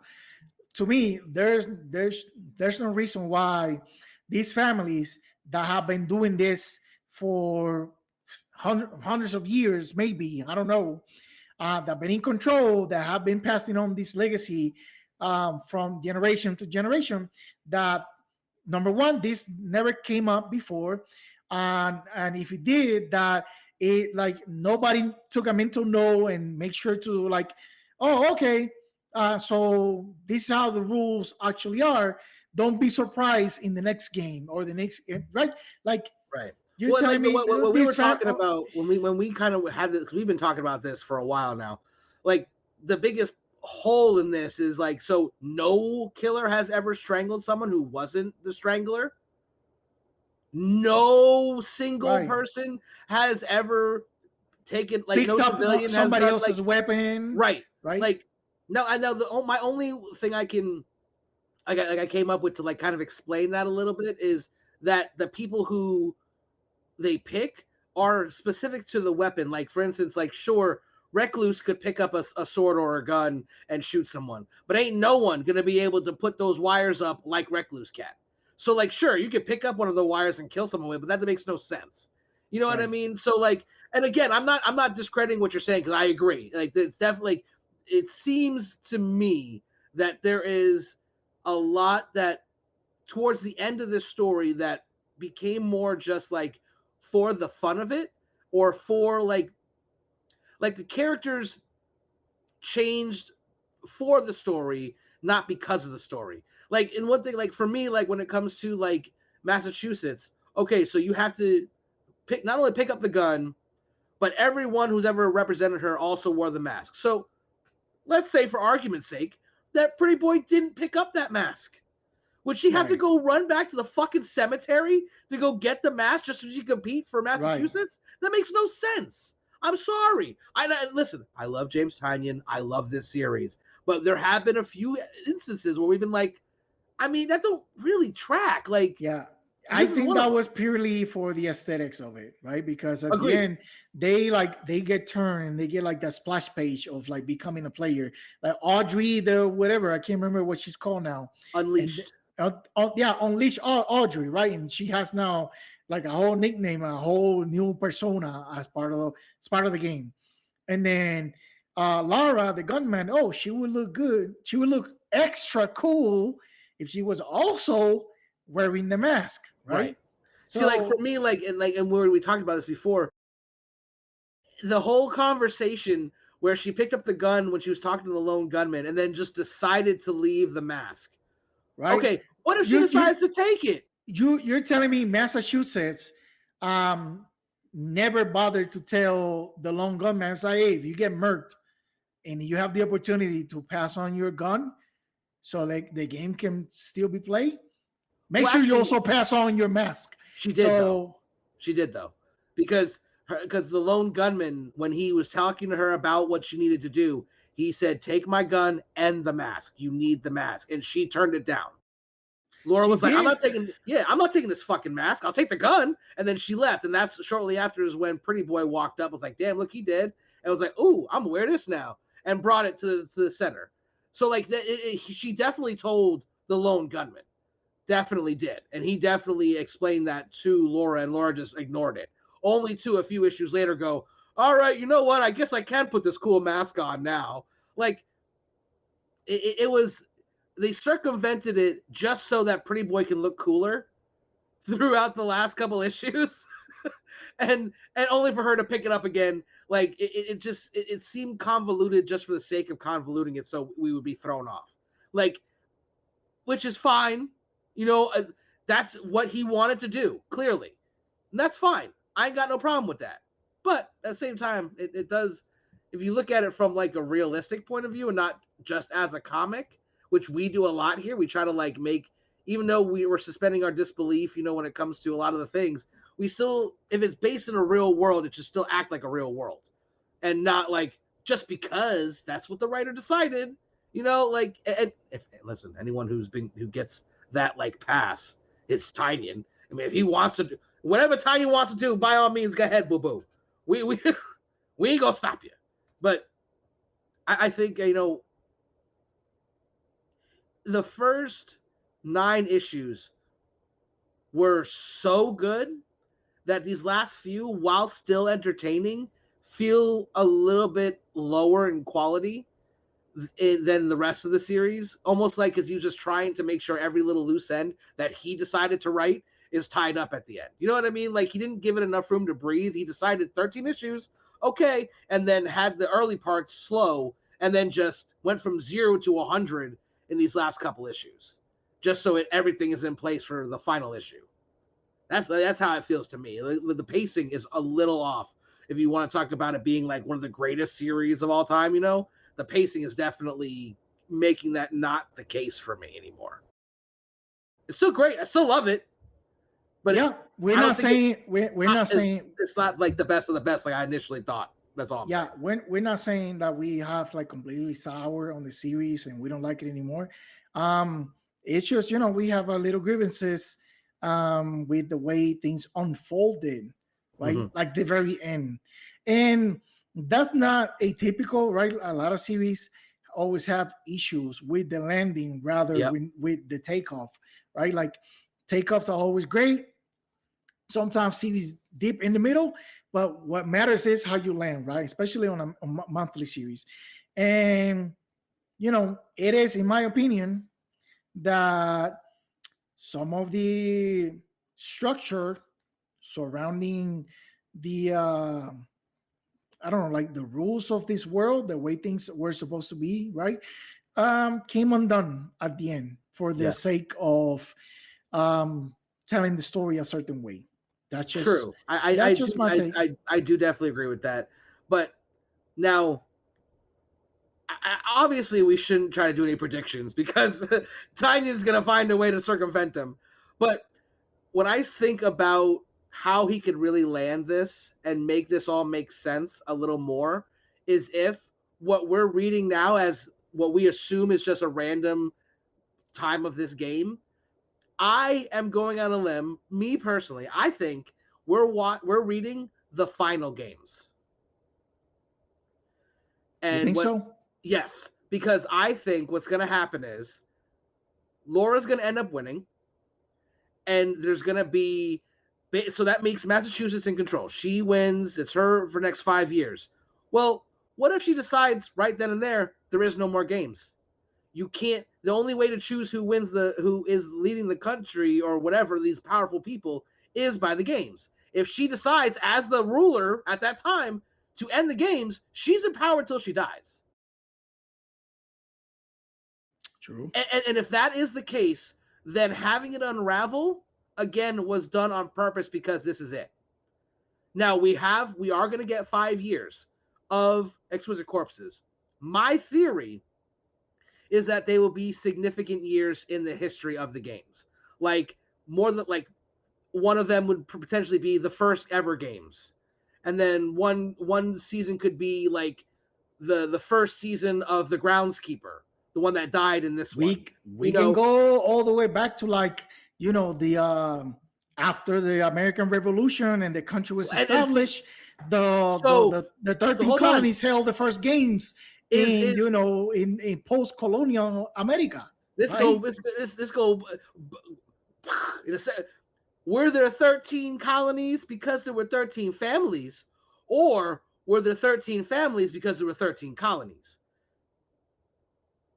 to me, there's no reason why these families that have been doing this for hundreds of years, maybe, I don't know, that have been in control, that have been passing on this legacy from generation to generation, that number one, this never came up before. And if it did, that it like nobody took a mental note and make sure to like, oh, okay, So this is how the rules actually are. Don't be surprised in the next game or the next right. Like right. you're telling me what we were talking about when we kind of had this, we've been talking about this for a while now. Like the biggest hole in this is like, so no killer has ever strangled someone who wasn't the strangler. No single person has ever taken, like, picked no up civilian somebody has else's weapon. Right. Right. Like, no, I know my only thing I came up with to like kind of explain that a little bit is that the people who they pick are specific to the weapon. Like, for instance, like, sure, Recluse could pick up a sword or a gun and shoot someone, but ain't no one going to be able to put those wires up like Recluse can. So, like, sure, you could pick up one of the wires and kill someone with, but that makes no sense. You know what I mean? So, like, and again, I'm not discrediting what you're saying, because I agree. Like, it's definitely, it seems to me that there is a lot that towards the end of this story that became more just like for the fun of it, or for like the characters changed for the story, not because of the story. Like, in one thing, like for me, like when it comes to like Massachusetts, okay, so you have to not only pick up the gun, but everyone who's ever represented her also wore the mask. So let's say, for argument's sake, that Pretty Boy didn't pick up that mask. Would she have to go run back to the fucking cemetery to go get the mask just so she can compete for Massachusetts? That makes no sense. I'm sorry. Listen, I love James Tynion. I love this series. But there have been a few instances where we've been like, I mean, that don't really track. Like, yeah. I think that was purely for the aesthetics of it, right? Because at the end, they get turned, they get like that splash page of like becoming a player. Like Audrey, the whatever, I can't remember what she's called now. Unleashed. Unleash Audrey, right? And she has now like a whole nickname, a whole new persona as part of the game. And then Lara, the gunman, she would look good. She would look extra cool if she was also wearing the mask, right? So, see, like for me, and where we talked about this before, the whole conversation where she picked up the gun when she was talking to the lone gunman and then just decided to leave the mask. Right. Okay, what if she decides to take it? You're telling me Massachusetts never bothered to tell the lone gunman, say, hey, if you get murked and you have the opportunity to pass on your gun so like the game can still be played, make sure you also pass on your mask. She did, though. She did, though. Because the lone gunman, when he was talking to her about what she needed to do, he said, take my gun and the mask. You need the mask. And she turned it down. Laura was like, I'm not taking this fucking mask. I'll take the gun. And then she left. And that's shortly after is when Pretty Boy walked up. Was like, damn, look, he did. And was like, ooh, I'm gonna wear this now. And brought it to the center. So like she definitely told the lone gunman. Definitely did. And he definitely explained that to Laura, and Laura just ignored it. Only to a few issues later go, all right, you know what? I guess I can put this cool mask on now. Like, it was, they circumvented it just so that Pretty Boy can look cooler throughout the last couple issues. and only for her to pick it up again. Like, it seemed convoluted just for the sake of convoluting it so we would be thrown off. Like, which is fine. You know, that's what he wanted to do, clearly. And that's fine. I ain't got no problem with that. But at the same time, it does, if you look at it from like a realistic point of view and not just as a comic, which we do a lot here, we try to like make, even though we were suspending our disbelief, you know, when it comes to a lot of the things, we still, if it's based in a real world, it should still act like a real world. And not like, just because that's what the writer decided, you know, like, and listen, anyone who gets that like pass, it's Tynion. I mean, if he wants to do whatever Tynion wants to do, by all means, go ahead, boo boo. We ain't gonna stop you. But I think, you know, the first 9 issues were so good that these last few, while still entertaining, feel a little bit lower in quality than the rest of the series, almost like because he was just trying to make sure every little loose end that he decided to write is tied up at the end. You know what I mean? Like, he didn't give it enough room to breathe. He decided 13 issues, okay, and then had the early parts slow and then just went from 0 to 100 in these last couple issues, just so everything is in place for the final issue. That's how it feels to me. The pacing is a little off. If you want to talk about it being like one of the greatest series of all time, you know, the pacing is definitely making that not the case for me anymore. It's still great. I still love it. But yeah, we're not saying it's not like the best of the best like I initially thought. That's all. We're not saying that we have like completely sour on the series and we don't like it anymore. It's just, you know, we have our little grievances with the way things unfolded, right? Mm-hmm. Like the very end. And that's not atypical, right? A lot of series always have issues with the landing rather with the takeoff, right? Like takeoffs are always great. Sometimes series deep in the middle, but what matters is how you land, right? Especially on a monthly series. And, you know, it is, in my opinion, that some of the structure surrounding the, I don't know, like the rules of this world, the way things were supposed to be, right? Came undone at the end for the sake of telling the story a certain way. That's just true. I do definitely agree with that. But now, obviously, we shouldn't try to do any predictions because Tanya's going to find a way to circumvent them. But when I think about how he could really land this and make this all make sense a little more, is if what we're reading now as what we assume is just a random time of this game, I am going on a limb. Me personally, I think we're reading the final games. And you think so? Yes, because I think what's going to happen is Laura's going to end up winning, and there's going to be, so that makes Massachusetts in control. She wins. It's her for the next 5 years. Well, what if she decides right then and there is no more games? You can't. The only way to choose who is leading the country or whatever, these powerful people, is by the games. If she decides as the ruler at that time to end the games, she's in power until she dies. True. And if that is the case, then having it unravel again was done on purpose because this is it. Now we are going to get 5 years of Exquisite Corpses. My theory is that they will be significant years in the history of the games. Like more than like one of them would potentially be the first ever games. And then one season could be like the first season of the Groundskeeper, the one that died in this one. We can go all the way back to like, you know, the after the American Revolution and the country was established, the 13 colonies held the first games in post-colonial America. Let's go. Were there 13 colonies because there were 13 families, or were there 13 families because there were 13 colonies?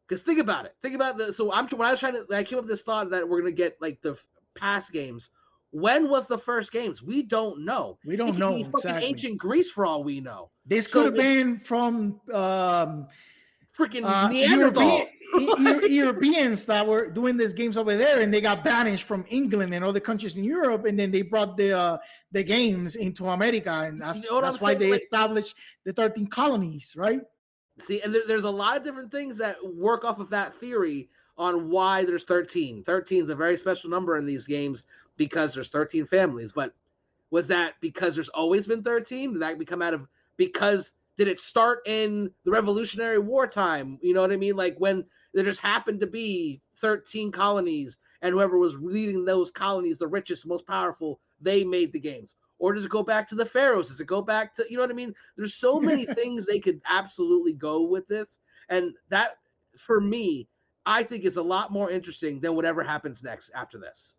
Because think about it. I came up with this thought that we're gonna get like the past games. When was the first games? We don't know. We don't know exactly. Ancient Greece, for all we know. This could have been from freaking Neanderthals. Europeans that were doing these games over there, and they got banished from England and other countries in Europe, and then they brought the games into America, and that's why they established the 13 colonies, right? See, and there's a lot of different things that work off of that theory on why there's 13. 13 is a very special number in these games because there's 13 families. But was that because there's always been 13? Did that come out of because did it start in the Revolutionary War time? You know what I mean? Like when there just happened to be 13 colonies, and whoever was leading those colonies, the richest, most powerful, they made the games. Or does it go back to the pharaohs? Does it go back to, you know what I mean? There's so many things they could absolutely go with this. And that, for me, I think is a lot more interesting than whatever happens next after this.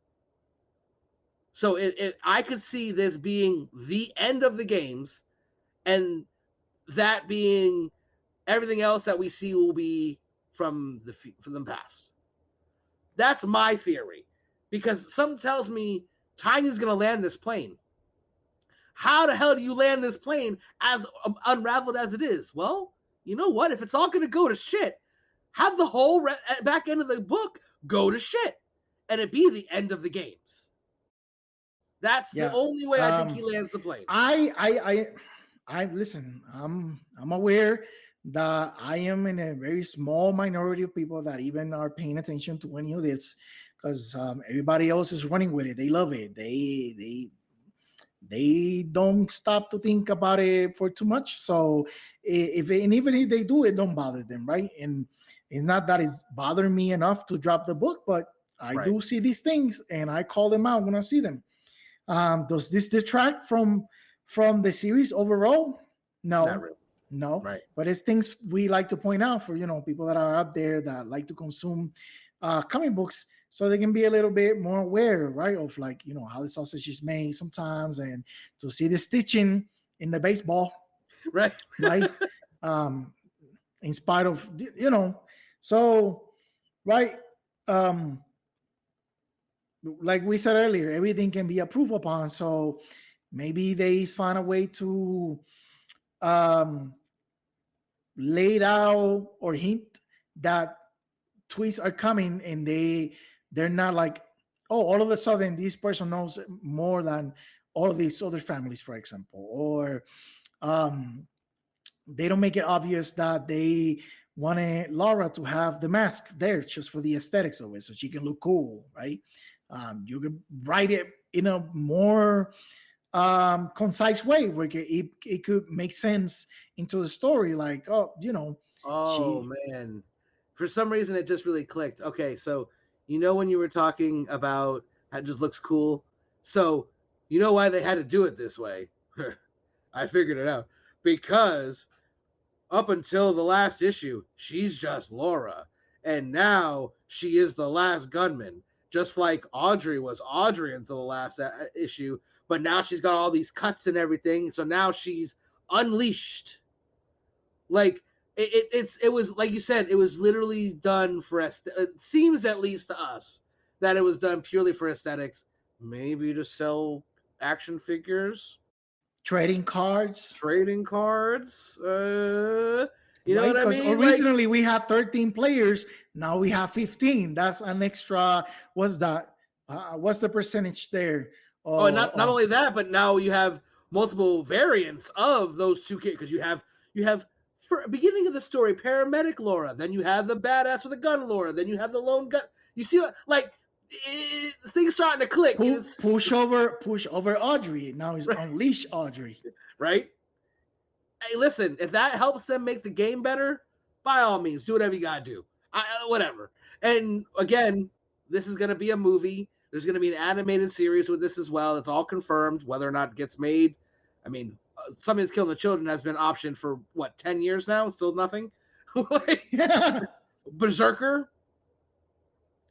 So I could see this being the end of the games, and that being everything else that we see will be from the past. That's my theory, because something tells me Tiny's going to land this plane. How the hell do you land this plane as unraveled as it is? Well, you know what? If it's all going to go to shit, have the whole back end of the book go to shit, and it be the end of the games. That's the only way I think he lands the plane. I listen. I'm aware that I am in a very small minority of people that even are paying attention to any of this, because everybody else is running with it. They love it. They don't stop to think about it for too much. So even if they do, it don't bother them, right? And it's not that it's bothering me enough to drop the book, but I do see these things and I call them out when I see them. Does this detract from the series overall? No, not really. No. Right. But it's things we like to point out for people that are out there that like to consume comic books, so they can be a little bit more aware, right, of how the sausage is made sometimes, and to see the stitching in the baseball, right. In spite of so right. Like we said earlier, everything can be approved upon. So maybe they find a way to lay it out or hint that twists are coming, and they're not like, oh, all of a sudden this person knows more than all of these other families, for example, or they don't make it obvious that they wanted Laura to have the mask there just for the aesthetics of it, so she can look cool, right? You can write it in a more concise way where it could make sense into the story, like, man, for some reason it just really clicked. Okay, so when you were talking about how it just looks cool, so you know why they had to do it this way? I figured it out. Because up until the last issue, she's just Laura, and now she is the last gunman, just like Audrey was Audrey until the last issue, but now she's got all these cuts and everything, so now she's unleashed. Like, it was, like you said, it was literally done for it seems, at least to us, that it was done purely for aesthetics, maybe to sell action figures, trading cards. You know what I mean? Originally we had 13 players, now we have 15. That's an extra. What's that? What's the percentage there? And not only that, but now you have multiple variants of those two kids, because you have for beginning of the story paramedic Laura, then you have the badass with a gun Laura, then you have the lone gun. You see what, things starting to click. Push over Audrey. Now is unleash Audrey. Right? Hey, listen, if that helps them make the game better, by all means, do whatever you gotta do. Whatever. And again, this is gonna be a movie. There's gonna be an animated series with this as well. It's all confirmed. Whether or not it gets made, I mean, Something's Killing the Children has been optioned for 10 years now. Still nothing. Berserker.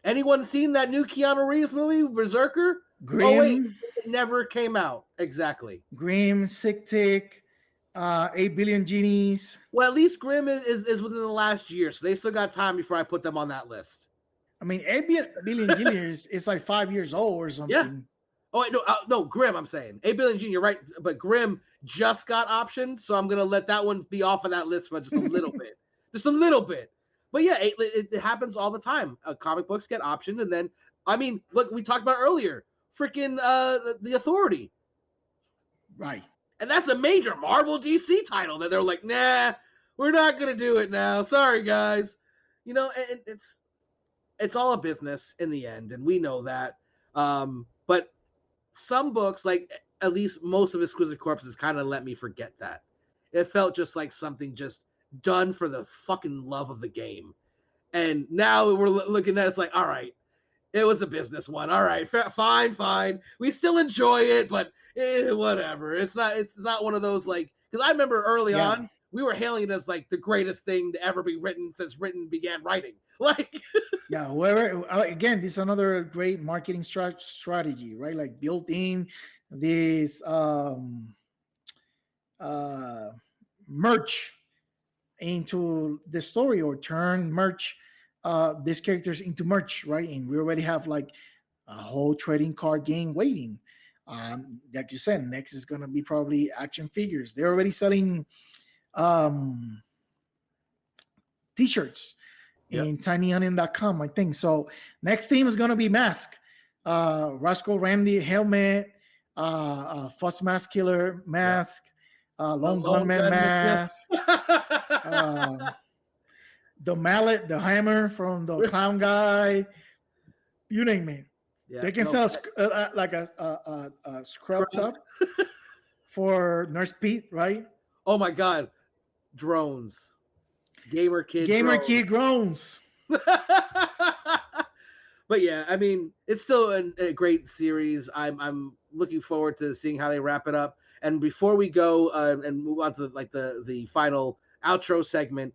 Anyone seen that new Keanu Reeves movie, Berserker? Grimm. Oh wait, it never came out. Exactly. Grimm, Sick Tick, 8 Billion Genies. Well, at least Grimm is within the last year, so they still got time before I put them on that list. I mean, 8 Billion Genies is like 5 years old or something. Yeah. Oh wait, no, Grimm. I'm saying 8 Billion Genies. You're right, but Grimm just got optioned, so I'm gonna let that one be off of that list for just a little bit, just a little bit. But yeah, it happens all the time. Comic books get optioned, and then, I mean, look, we talked about earlier, freaking the Authority, right? And that's a major Marvel DC title that they're like, nah, we're not gonna do it now. Sorry, guys. And it's all a business in the end, and we know that. But some books, like at least most of Exquisite Corpses, kind of let me forget that. It felt just like something just done for the fucking love of the game. And now we're looking at it, it's like, all right, it was a business one. All right, fine. We still enjoy it, but whatever. It's not one of those, like, because I remember early on, we were hailing it as like the greatest thing to ever be written since written began writing. Like, yeah, whoever, again, this is another great marketing strategy, right? Like, built in this merch into the story, or turn merch, these characters into merch, right? And we already have like a whole trading card game waiting. Like you said, next is gonna be probably action figures. They're already selling t-shirts in tinyonion.com, I think. So next team is going to be Mask. Rascal Randy helmet, Fuss Mask Killer mask, Lone Gunman mask, the mallet, the hammer from the clown guy, you name it. Yeah, they can sell like a scrub top for Nurse Pete, right? Oh my God, drones, gamer kid drones. But yeah, I mean, it's still a great series. I'm looking forward to seeing how they wrap it up. And before we go and move on to the final outro segment,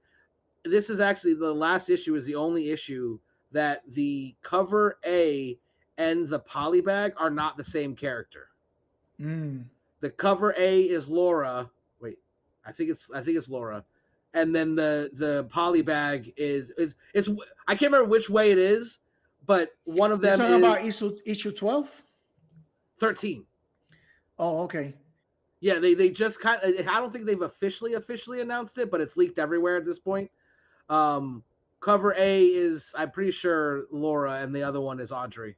this is actually the last issue. Is the only issue that the cover A and the polybag are not the same character. The cover A is Laura. Wait, I think it's Laura, and then the polybag is I can't remember which way it is, but one of them You're talking about issue 12? 13. Oh, okay. Yeah, they just kind of. I don't think they've officially announced it, but it's leaked everywhere at this point. Cover A is, I'm pretty sure, Laura, and the other one is Audrey.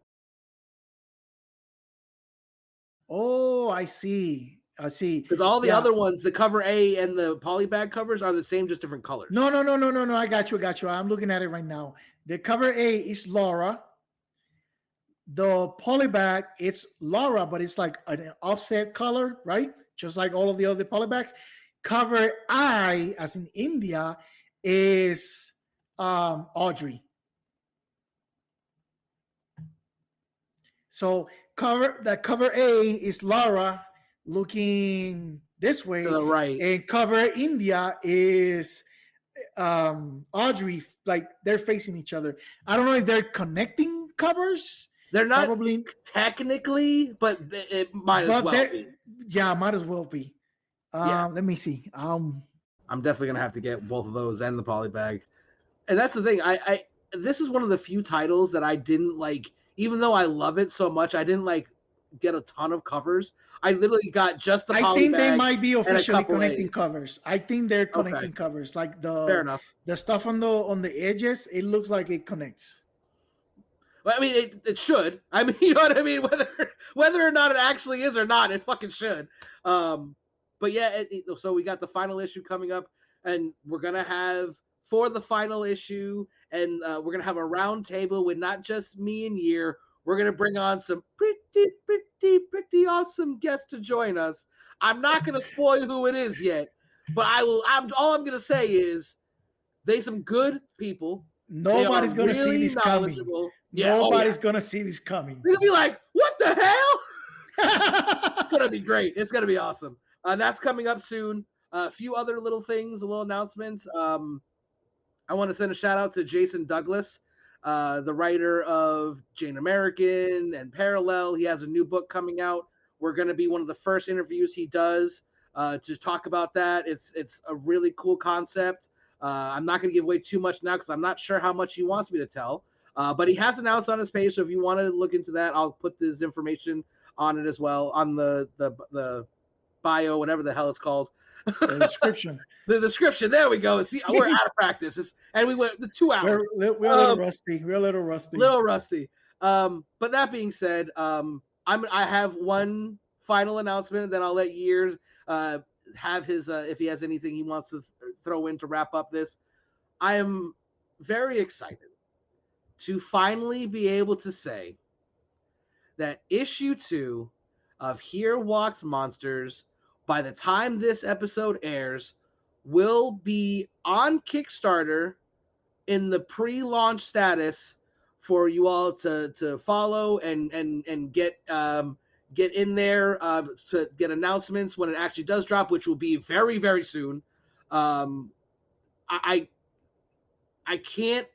Oh, I see. Because all the other ones, the cover A and the polybag covers are the same, just different colors. No. I got you. I'm looking at it right now. The cover A is Laura. The polybag, it's Laura, but it's like an offset color, right? Just like all of the other polybags. Cover I, as in India, is Audrey. So cover A is Laura looking this way, to the right, and cover India is Audrey. Like they're facing each other. I don't know if they're connecting covers. They're not probably technically, but it might as well be. Yeah, might as well be. Let me see. I'm definitely gonna have to get both of those and the polybag. And that's the thing. I this is one of the few titles that I didn't like, even though I love it so much. I didn't like get a ton of covers. I literally got just the polybag. I think they might be officially connecting covers. I think they're connecting covers. Like fair enough. The stuff on the edges, it looks like it connects. Well, I mean, it should. I mean, you know what I mean? Whether or not it actually is or not, it fucking should. But yeah, so we got the final issue coming up, and we're gonna have for the final issue, and we're gonna have a round table with not just me and Year. We're gonna bring on some pretty awesome guests to join us. I'm not gonna spoil who it is yet, but all I'm gonna say is they some good people. Nobody's gonna see this coming. Yeah, Nobody's gonna see this coming. They're gonna be like, "What the hell?" It's gonna be great. It's gonna be awesome. That's coming up soon. A few other little things, little announcements. I want to send a shout out to Jason Douglas, the writer of Jane American and Parallel. He has a new book coming out. We're going to be one of the first interviews he does to talk about that. It's a really cool concept. I'm not going to give away too much now because I'm not sure how much he wants me to tell. But he has announced on his page, so if you want to look into that, I'll put this information on it as well, on the bio, whatever the hell it's called. The description. The description. There we go. See, we're out of practice. And we went the 2 hours. We're a little rusty. We're a little rusty. But that being said, I have one final announcement. Then I'll let Years have his if he has anything he wants to throw in to wrap up this. I am very excited to finally be able to say that issue 2 of Here Walks Monsters, by the time this episode airs, will be on Kickstarter in the pre-launch status for you all to follow and get in there to get announcements when it actually does drop, which will be very, very soon. I can't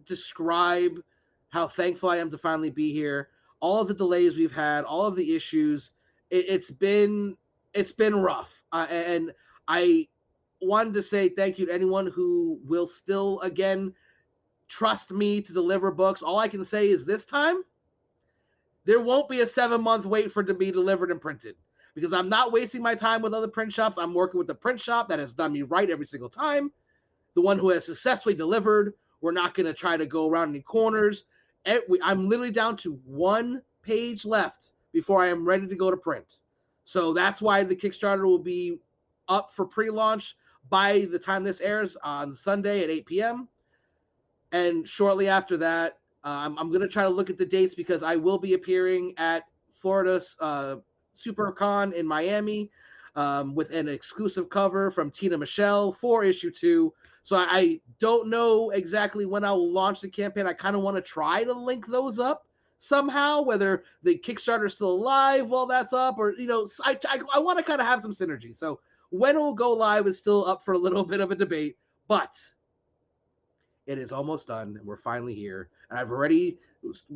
describe how thankful I am to finally be here. All of the delays we've had, all of the issues, it's been rough. And I wanted to say thank you to anyone who will still, again, trust me to deliver books. All I can say is this time, there won't be a 7-month wait for it to be delivered and printed, because I'm not wasting my time with other print shops. I'm working with the print shop that has done me right every single time. the one who has successfully delivered. We're not going to try to go around any corners. I'm literally down to 1 page left before I am ready to go to print. So that's why the Kickstarter will be up for pre-launch by the time this airs on Sunday at 8 p.m. And shortly after that, I'm going to try to look at the dates because I will be appearing at Florida SuperCon in Miami with an exclusive cover from Tina Michelle for issue 2. So I don't know exactly when I will launch the campaign. I kind of want to try to link those up somehow, whether the Kickstarter is still alive while that's up, or, you know, I want to kind of have some synergy. So when it will go live is still up for a little bit of a debate, but it is almost done, and we're finally here. And I've already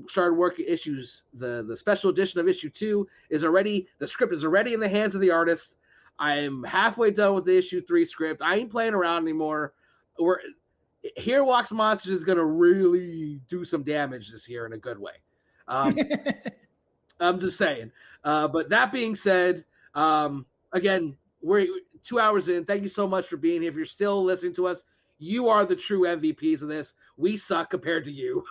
started working issues. The special edition of issue 2 is already, the script is already in the hands of the artist. I'm halfway done with the issue 3 script. I ain't playing around anymore. Here Walks Monsters is going to really do some damage this year in a good way. I'm just saying. But that being said, again, we're 2 hours in. Thank you so much for being here. If you're still listening to us, you are the true MVPs of this. We suck compared to you.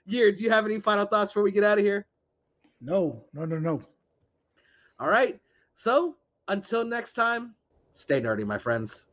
Year, do you have any final thoughts before we get out of here? No. All right. So until next time, stay nerdy, my friends.